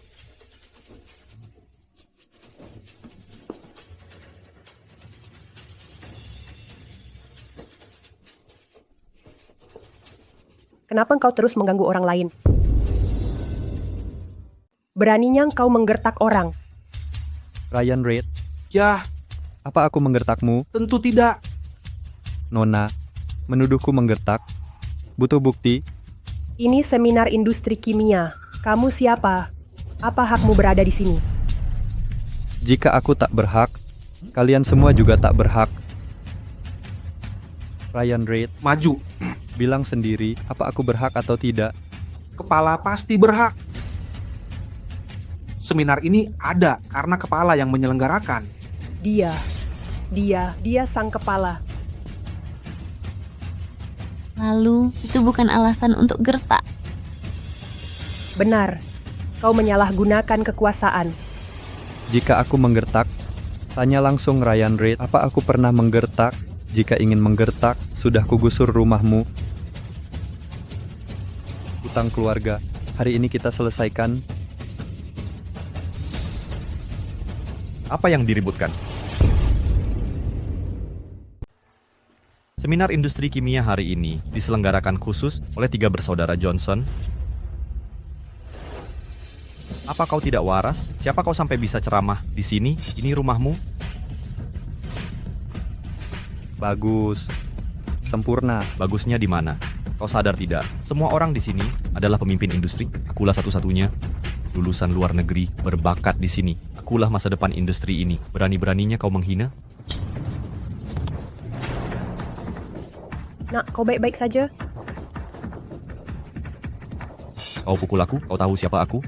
Kenapa engkau terus mengganggu orang lain? Beraninya engkau menggertak orang. Ryan Reid, Ya, apa aku menggertakmu? tentu tidak. Nona, menuduhku menggertak. Butuh bukti? Ini seminar industri kimia. Kamu siapa? Apa hakmu berada di sini? Jika aku tak berhak, kalian semua juga tak berhak. Ryan Reid, Maju. bilang sendiri, apa aku berhak atau tidak? Kepala pasti berhak. Seminar ini ada karena kepala yang menyelenggarakan. Dia sang kepala. Lalu, itu bukan alasan untuk gertak. Benar, kau menyalahgunakan kekuasaan. Jika aku menggertak, tanya langsung Ryan Reid, apa aku pernah menggertak? Jika ingin menggertak, sudah kugusur rumahmu. Hutang keluarga, hari ini kita selesaikan. Apa yang diributkan? Seminar industri kimia hari ini diselenggarakan khusus oleh 3 bersaudara Johnson. Apa kau tidak waras? Siapa kau sampai bisa ceramah di sini? Ini rumahmu? Bagus. Sempurna. Bagusnya di mana? Kau sadar tidak? Semua orang di sini adalah pemimpin industri. Akulah satu-satunya lulusan luar negeri berbakat di sini. Akulah masa depan industri ini. Berani-beraninya kau menghina? Nak, kau baik-baik saja? Kau pukul aku? Kau tahu siapa aku?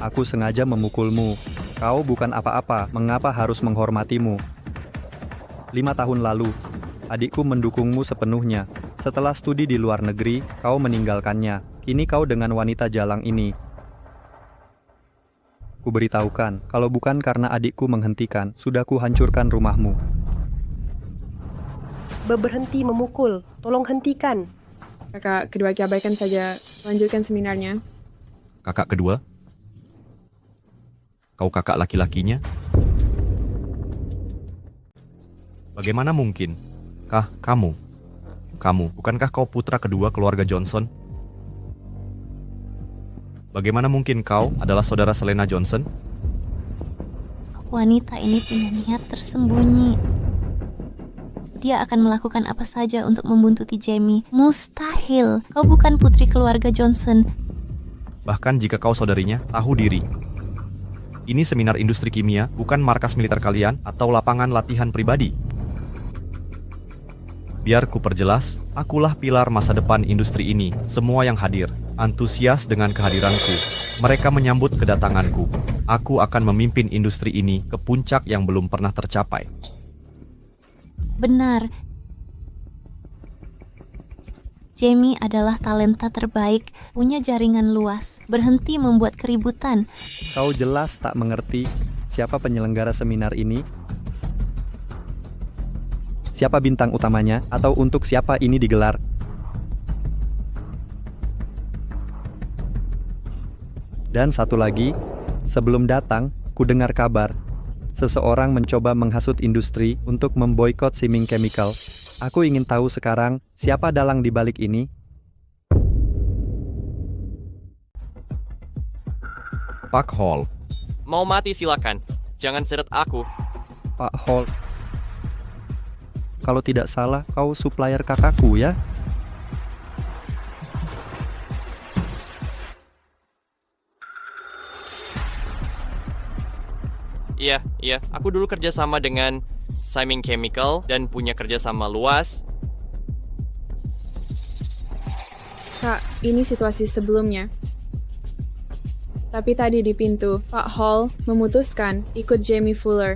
Aku sengaja memukulmu. Kau bukan apa-apa, mengapa harus menghormatimu? 5 tahun lalu, adikku mendukungmu sepenuhnya. Setelah studi di luar negeri, kau meninggalkannya. Kini kau dengan wanita jalang ini. Kuberitahukan, kalau bukan karena adikku menghentikan, sudah kuhancurkan rumahmu. Berhenti memukul, tolong hentikan. Kakak kedua abaikan saja, lanjutkan seminarnya. Kakak kedua? Kau kakak laki-lakinya? Bagaimana mungkin? Kamu, bukankah kau putra kedua keluarga Johnson? Bagaimana mungkin kau adalah saudara Selena Johnson? Wanita ini punya niat tersembunyi. Dia akan melakukan apa saja untuk membuntuti Jamie. Mustahil, kau bukan putri keluarga Johnson. Bahkan jika kau saudarinya, tahu diri. Ini seminar industri kimia, bukan markas militer kalian atau lapangan latihan pribadi. Biar ku perjelas, akulah pilar masa depan industri ini. Semua yang hadir, antusias dengan kehadiranku. Mereka menyambut kedatanganku. Aku akan memimpin industri ini ke puncak yang belum pernah tercapai. Benar. Jamie adalah talenta terbaik, punya jaringan luas. Berhenti membuat keributan. Kau jelas tak mengerti siapa penyelenggara seminar ini? Siapa bintang utamanya, atau untuk siapa ini digelar? Dan satu lagi, sebelum datang, ku dengar kabar. Seseorang mencoba menghasut industri untuk memboikot Siming Chemical. Aku ingin tahu sekarang, siapa dalang di balik ini? Pak Hall. Mau mati silakan. Jangan seret aku. Pak Hall. Kalau tidak salah, kau supplier kakakku ya? Iya. Aku dulu kerjasama dengan Siming Chemical dan punya kerjasama luas. Kak, ini situasi sebelumnya. Tapi tadi di pintu, Pak Hall memutuskan ikut Jamie Fuller.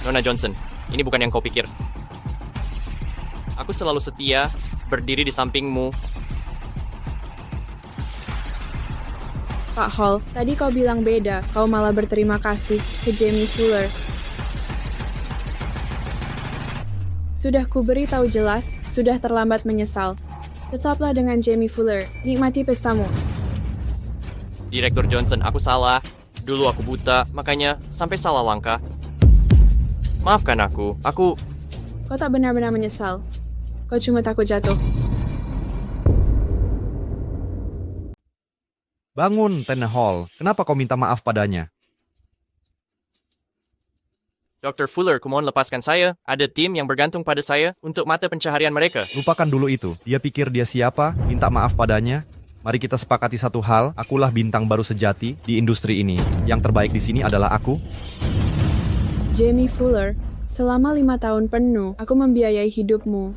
Nona Johnson, ini bukan yang kau pikir. Aku selalu setia, berdiri di sampingmu. Pak Hall, tadi kau bilang beda, kau malah berterima kasih ke Jamie Fuller. Sudah kuberi tahu jelas, sudah terlambat menyesal. Tetaplah dengan Jamie Fuller, nikmati pestamu. Direktur Johnson, aku salah. Dulu aku buta, makanya sampai salah langkah. Maafkan aku. Kau tak benar-benar menyesal. Kau cuma takut jatuh. Bangun, Ten Hall. Kenapa kau minta maaf padanya? Dr. Fuller, kumohon lepaskan saya. Ada tim yang bergantung pada saya untuk mata pencaharian mereka. Lupakan dulu itu. Dia pikir dia siapa, minta maaf padanya. Mari kita sepakati satu hal, akulah bintang baru sejati di industri ini. Yang terbaik di sini adalah aku. Jamie Fuller, selama 5 tahun penuh, aku membiayai hidupmu.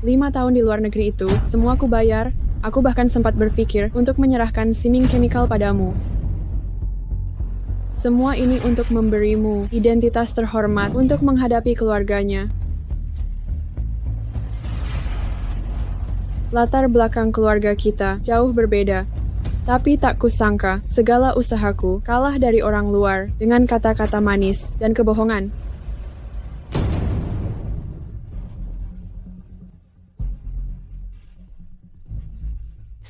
5 tahun di luar negeri itu, semua aku bayar. Aku bahkan sempat berpikir untuk menyerahkan Siming Chemical padamu. Semua ini untuk memberimu identitas terhormat untuk menghadapi keluarganya. Latar belakang keluarga kita jauh berbeda. Tapi tak kusangka, segala usahaku kalah dari orang luar dengan kata-kata manis dan kebohongan.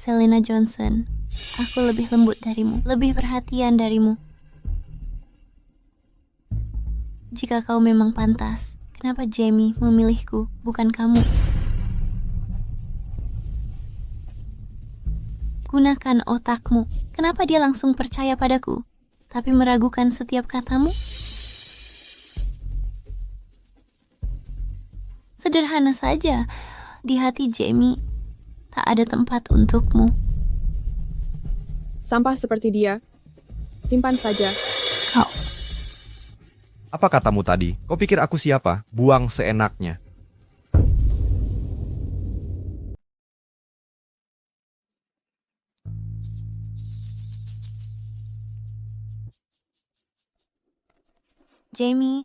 Selena Johnson, aku lebih lembut darimu, lebih perhatian darimu. Jika kau memang pantas, kenapa Jamie memilihku, bukan kamu? Gunakan otakmu. Kenapa dia langsung percaya padaku, tapi meragukan setiap katamu? Sederhana saja, di hati Jamie tak ada tempat untukmu. Sampah seperti dia, simpan saja. Kau. Apa katamu tadi? Kau pikir aku siapa? Buang seenaknya. Jamie.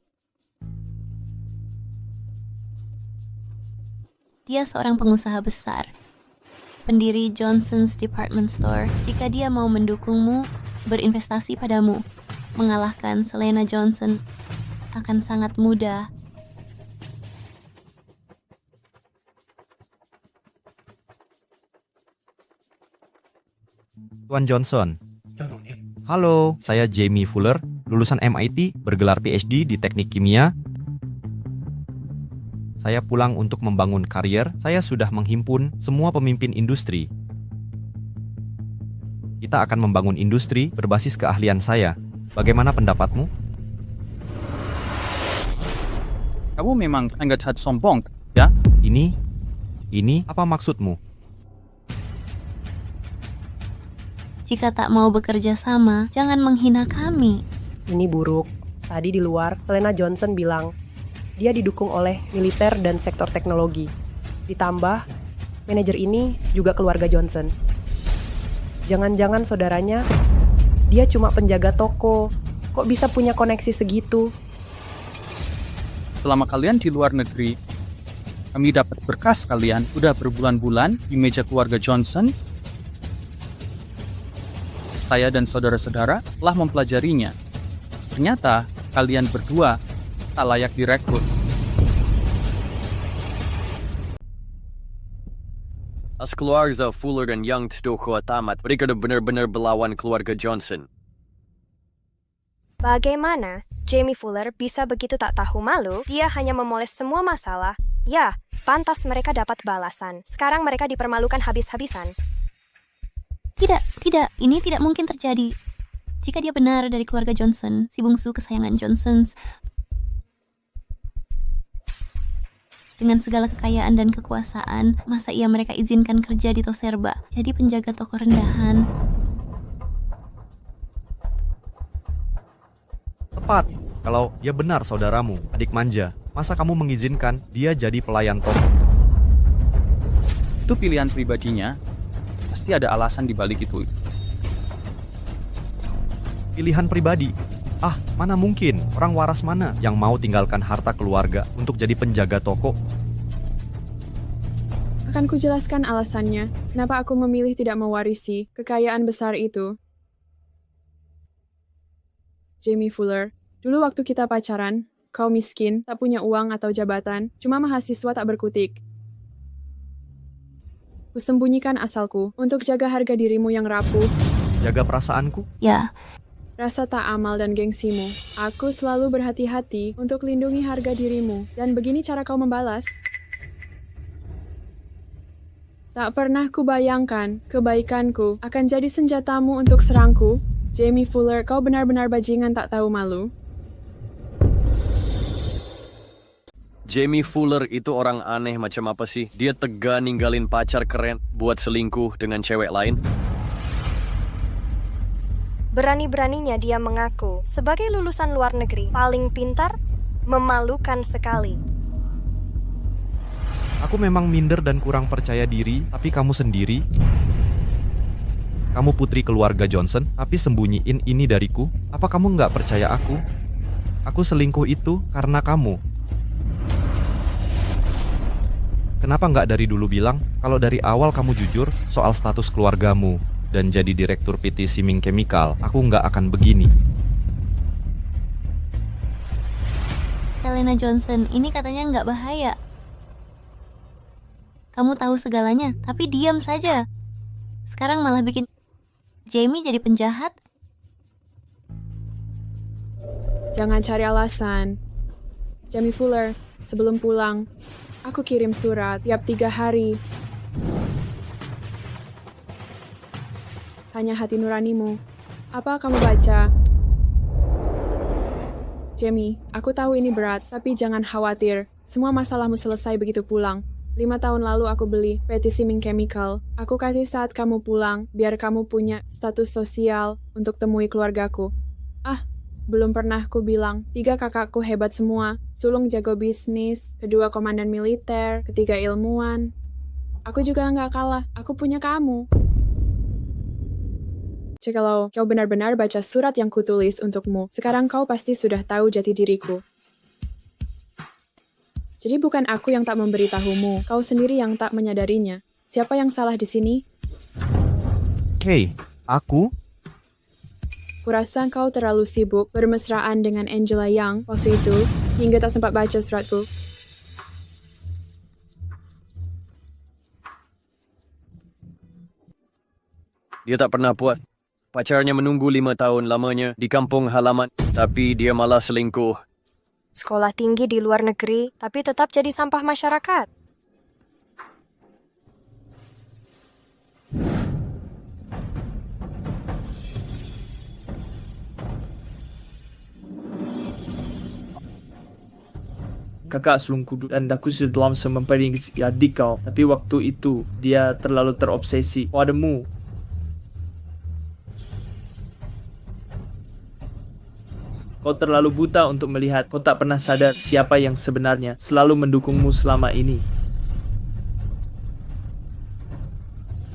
Dia seorang pengusaha besar, pendiri Johnson's Department Store. Jika dia mau mendukungmu, berinvestasi padamu, mengalahkan Selena Johnson akan sangat mudah. Tuan Johnson. Halo, saya Jamie Fuller, lulusan MIT, bergelar PhD di Teknik Kimia. Saya pulang untuk membangun karier. Saya sudah menghimpun semua pemimpin industri. Kita akan membangun industri berbasis keahlian saya. Bagaimana pendapatmu? Kamu memang sangat sombong, ya? Ini apa maksudmu? Jika tak mau bekerja sama, jangan menghina kami. Ini buruk. Tadi di luar, Selena Johnson bilang dia didukung oleh militer dan sektor teknologi. Ditambah, manajer ini juga keluarga Johnson. Jangan-jangan saudaranya, dia cuma penjaga toko. Kok bisa punya koneksi segitu? Selama kalian di luar negeri, kami dapat berkas kalian udah berbulan-bulan di meja keluarga Johnson. Saya dan saudara-saudara telah mempelajarinya. Ternyata kalian berdua tak layak direkrut. As keluarga Fuller dan Young tidak kuat amat, mereka benar-benar melawan keluarga Johnson. Bagaimana Jamie Fuller bisa begitu tak tahu malu? Dia hanya memoles semua masalah. Ya, pantas mereka dapat balasan. Sekarang mereka dipermalukan habis-habisan. Tidak, ini tidak mungkin terjadi. Jika dia benar dari keluarga Johnson, si bungsu kesayangan Johnsons, dengan segala kekayaan dan kekuasaan, masa ia mereka izinkan kerja di Toserba, jadi penjaga toko rendahan? Tepat. Kalau dia benar saudaramu, adik manja, masa kamu mengizinkan dia jadi pelayan toko? Itu pilihan pribadinya. Pasti ada alasan di balik itu. Pilihan pribadi? Ah, mana mungkin. Orang waras mana yang mau tinggalkan harta keluarga untuk jadi penjaga toko? Akan kujelaskan alasannya, kenapa aku memilih tidak mewarisi kekayaan besar itu. Jamie Fuller, dulu waktu kita pacaran, kau miskin, tak punya uang atau jabatan, cuma mahasiswa tak berkutik. Kusembunyikan asalku untuk jaga harga dirimu yang rapuh. Jaga perasaanku? Ya. Rasa tak amal dan gengsimu. Aku selalu berhati-hati untuk lindungi harga dirimu. Dan begini cara kau membalas. Tak pernah kubayangkan kebaikanku akan jadi senjatamu untuk serangku. Jamie Fuller, kau benar-benar bajingan tak tahu malu. Jamie Fuller itu orang aneh macam apa sih? Dia tega ninggalin pacar keren buat selingkuh dengan cewek lain. Berani-beraninya dia mengaku sebagai lulusan luar negeri paling pintar, memalukan sekali. Aku memang minder dan kurang percaya diri, tapi kamu sendiri? Kamu putri keluarga Johnson, tapi sembunyiin ini dariku? Apa kamu nggak percaya aku? Aku selingkuh itu karena kamu. Kenapa nggak dari dulu bilang kalau dari awal kamu jujur soal status keluargamu dan jadi direktur PT Siming Chemical, aku nggak akan begini. Selena Johnson, ini katanya nggak bahaya. Kamu tahu segalanya, tapi diam saja. Sekarang malah bikin Jamie jadi penjahat. Jangan cari alasan. Jamie Fuller, sebelum pulang, aku kirim surat tiap 3 hari. Tanya hati nuranimu. Apa kamu baca? Jamie, aku tahu ini berat, tapi jangan khawatir. Semua masalahmu selesai begitu pulang. 5 tahun lalu aku beli PT Siming Chemical. Aku kasih saat kamu pulang, biar kamu punya status sosial untuk temui keluargaku. Belum pernah ku bilang, 3 kakakku hebat semua. Sulung jago bisnis, kedua komandan militer, ketiga ilmuwan. Aku juga nggak kalah, aku punya kamu. Jikalau kau benar-benar baca surat yang kutulis untukmu, sekarang kau pasti sudah tahu jati diriku. Jadi bukan aku yang tak memberitahumu, kau sendiri yang tak menyadarinya. Siapa yang salah di sini? Hei, aku? Kurasa kau terlalu sibuk bermesraan dengan Angela Yang waktu itu, hingga tak sempat baca suratku. Dia tak pernah puas. Pacarnya menunggu 5 tahun lamanya di kampung halaman, tapi dia malah selingkuh. Sekolah tinggi di luar negeri, tapi tetap jadi sampah masyarakat. Kakak sulungku dan aku sudah dalam memperingi adik kau, tapi waktu itu dia terlalu terobsesi padamu. Kau terlalu buta untuk melihat, kau tak pernah sadar siapa yang sebenarnya selalu mendukungmu selama ini.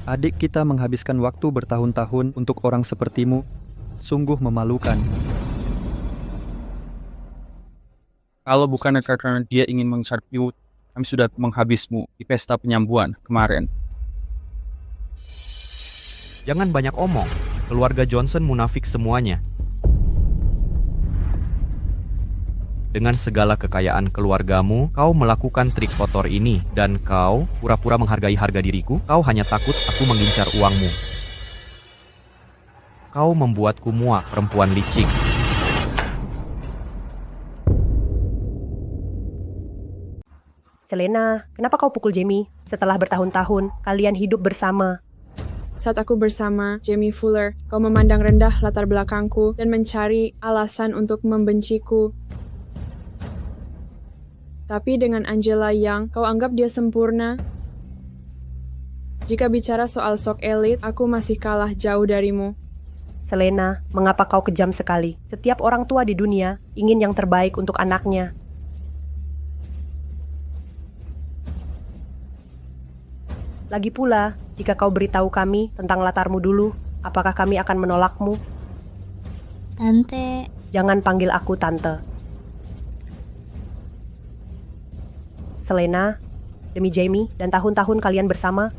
Adik kita menghabiskan waktu bertahun-tahun untuk orang sepertimu. Sungguh memalukan. Kalau bukan karena dia ingin mengsarpiu, kami sudah menghabismu di pesta penyambuhan kemarin. Jangan banyak omong. Keluarga Johnson munafik semuanya. Dengan segala kekayaan keluargamu, kau melakukan trik kotor ini, dan kau pura-pura menghargai harga diriku. Kau hanya takut aku mengincar uangmu. Kau membuatku muak, perempuan licik. Selena, kenapa kau pukul Jamie? Setelah bertahun-tahun, kalian hidup bersama. Saat aku bersama Jamie Fuller, kau memandang rendah latar belakangku dan mencari alasan untuk membenciku. Tapi dengan Angela Yang, kau anggap dia sempurna. Jika bicara soal sok elit, aku masih kalah jauh darimu. Selena, mengapa kau kejam sekali? Setiap orang tua di dunia ingin yang terbaik untuk anaknya. Lagi pula, jika kau beritahu kami tentang latarmu dulu, apakah kami akan menolakmu? Tante. Jangan panggil aku Tante. Selena, Demi Jamie dan tahun-tahun kalian bersama,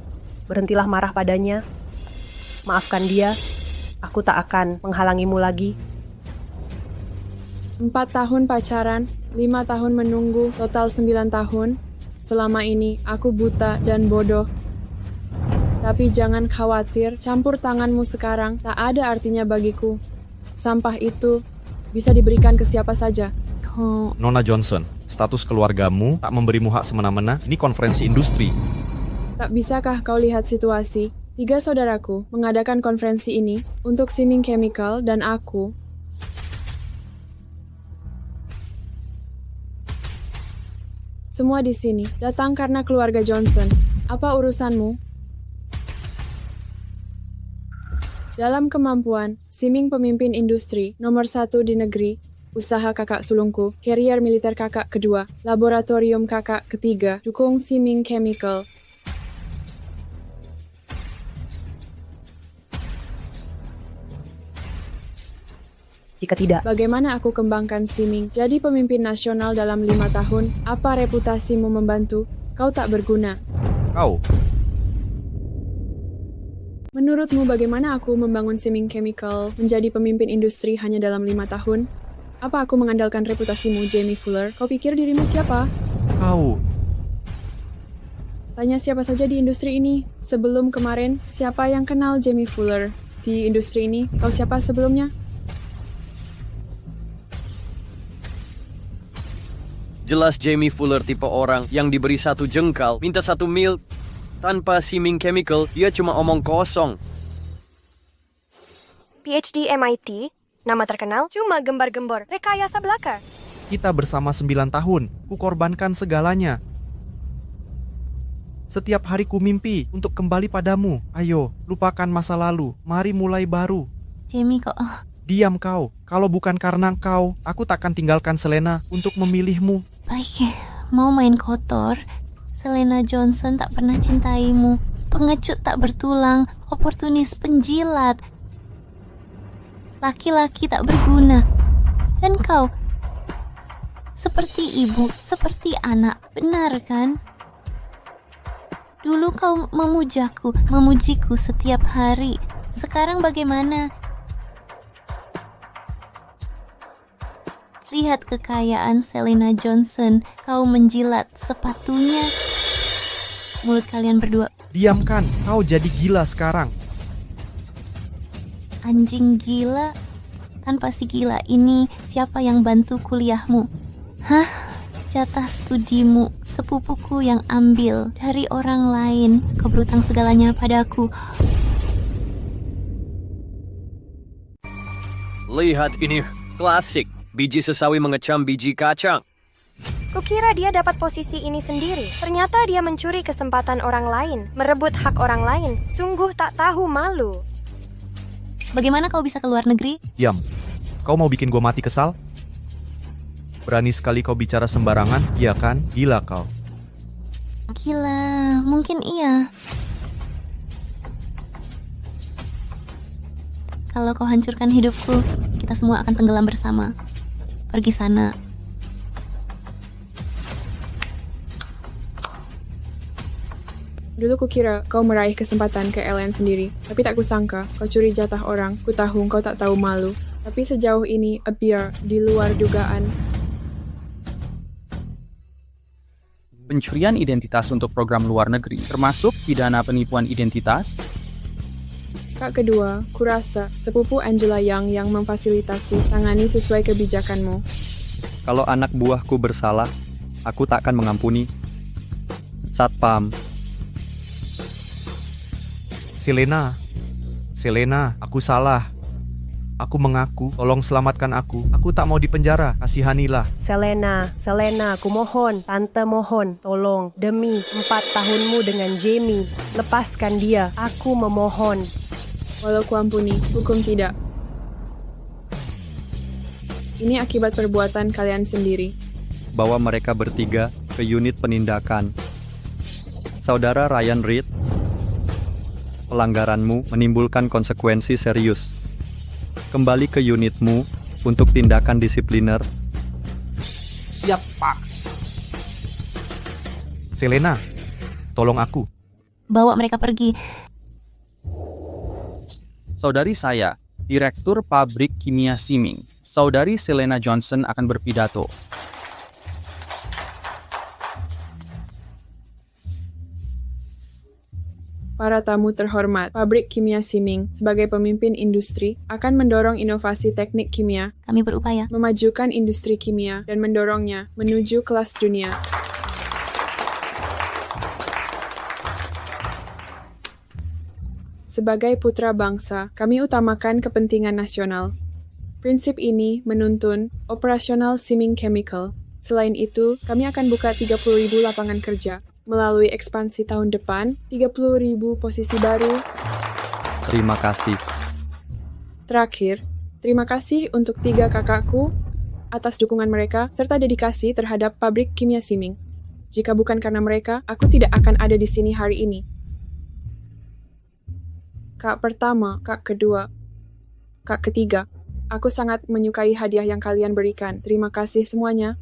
berhentilah marah padanya. Maafkan dia, aku tak akan menghalangimu lagi. 4 tahun pacaran, 5 tahun menunggu, total 9 tahun. Selama ini aku buta dan bodoh. Tapi jangan khawatir, campur tanganmu sekarang tak ada artinya bagiku. Sampah itu bisa diberikan ke siapa saja. Nona Johnson, status keluargamu tak memberimu hak semena-mena. Ini konferensi industri. Tak bisakah kau lihat situasi? 3 saudaraku mengadakan konferensi ini untuk Siming Chemical dan aku. Semua di sini datang karena keluarga Johnson. Apa urusanmu? Dalam kemampuan, Siming pemimpin industri nomor 1 di negeri, usaha kakak sulungku, carrier militer kakak kedua, laboratorium kakak ketiga, dukung Siming Chemical. Jika tidak, bagaimana aku kembangkan Siming jadi pemimpin nasional dalam 5 tahun? Apa reputasimu membantu? Kau tak berguna. Kau. Menurutmu bagaimana aku membangun Siming Chemical menjadi pemimpin industri hanya dalam 5 tahun? Apa aku mengandalkan reputasimu, Jamie Fuller? Kau pikir dirimu siapa? Kau. Tanya siapa saja di industri ini. Sebelum kemarin, siapa yang kenal Jamie Fuller? Di industri ini, kau siapa sebelumnya? Jelas Jamie Fuller tipe orang yang diberi 1 jengkal, minta 1 mil. Tanpa Siming Chemical, dia cuma omong kosong. PhD MIT, nama terkenal, cuma gembar-gembor, rekayasa belaka. Kita bersama 9 tahun, ku korbankan segalanya. Setiap hari ku mimpi untuk kembali padamu. Ayo, lupakan masa lalu, mari mulai baru. Jamie kok... Diam kau, kalau bukan karena kau, aku takkan tinggalkan Selena untuk memilihmu. Baik, mau main kotor? Selena Johnson tak pernah cintaimu. Pengecut tak bertulang, oportunis penjilat. Laki-laki tak berguna. Dan kau, seperti ibu, seperti anak, benar kan? Dulu kau memujiku setiap hari. Sekarang bagaimana? Lihat kekayaan Selena Johnson. Kau menjilat sepatunya. Mulut kalian berdua. Diamkan, kau jadi gila sekarang. Anjing gila. Tanpa si gila ini, siapa yang bantu kuliahmu? Hah? Jatah studimu, sepupuku yang ambil dari orang lain. Kau berutang segalanya padaku. Lihat ini, klasik. Biji sesawi mengecam biji kacang. Kukira dia dapat posisi ini sendiri. Ternyata dia mencuri kesempatan orang lain, merebut hak orang lain. Sungguh tak tahu malu. Bagaimana kau bisa keluar negeri? Diam. Kau mau bikin gua mati kesal? Berani sekali kau bicara sembarangan, iya kan? Gila kau. Gila, mungkin iya. Kalau kau hancurkan hidupku, kita semua akan tenggelam bersama. Pergi sana. Dulu kukira kau meraih kesempatan ke LN sendiri, tapi tak kusangka kau curi jatah orang. Ku tahu kau tak tahu malu, tapi sejauh ini appear di luar dugaan. Pencurian identitas untuk program luar negeri, termasuk pidana penipuan identitas. Kak kedua, kurasa sepupu Angela yang memfasilitasi tangani sesuai kebijakanmu. Kalau anak buahku bersalah, aku tak akan mengampuni. Satpam. Selena, aku salah. Aku mengaku, tolong selamatkan aku. Aku tak mau dipenjara, kasihanilah. Selena, aku mohon, tante mohon, tolong, demi 4 tahunmu dengan Jamie, lepaskan dia, aku memohon. Walau kuampuni, hukum tidak. Ini akibat perbuatan kalian sendiri. Bawa mereka bertiga ke unit penindakan. Saudara Ryan Reed, pelanggaranmu menimbulkan konsekuensi serius. Kembali ke unitmu untuk tindakan disipliner. Siap, Pak. Selena, tolong aku. Bawa mereka pergi. Saudari saya, Direktur Pabrik Kimia Siming, Saudari Selena Johnson akan berpidato. Para tamu terhormat, Pabrik Kimia Siming sebagai pemimpin industri akan mendorong inovasi teknik kimia, Kami berupaya memajukan industri kimia, dan mendorongnya menuju kelas dunia. Sebagai putra bangsa, kami utamakan kepentingan nasional. Prinsip ini menuntun operasional Siming Chemical. Selain itu, kami akan buka 30.000 lapangan kerja. Melalui ekspansi tahun depan, 30.000 posisi baru. Terima kasih. Terakhir, terima kasih untuk 3 kakakku atas dukungan mereka serta dedikasi terhadap Pabrik Kimia Siming. Jika bukan karena mereka, aku tidak akan ada di sini hari ini. Kak pertama, kak kedua, kak ketiga. Aku sangat menyukai hadiah yang kalian berikan. Terima kasih semuanya.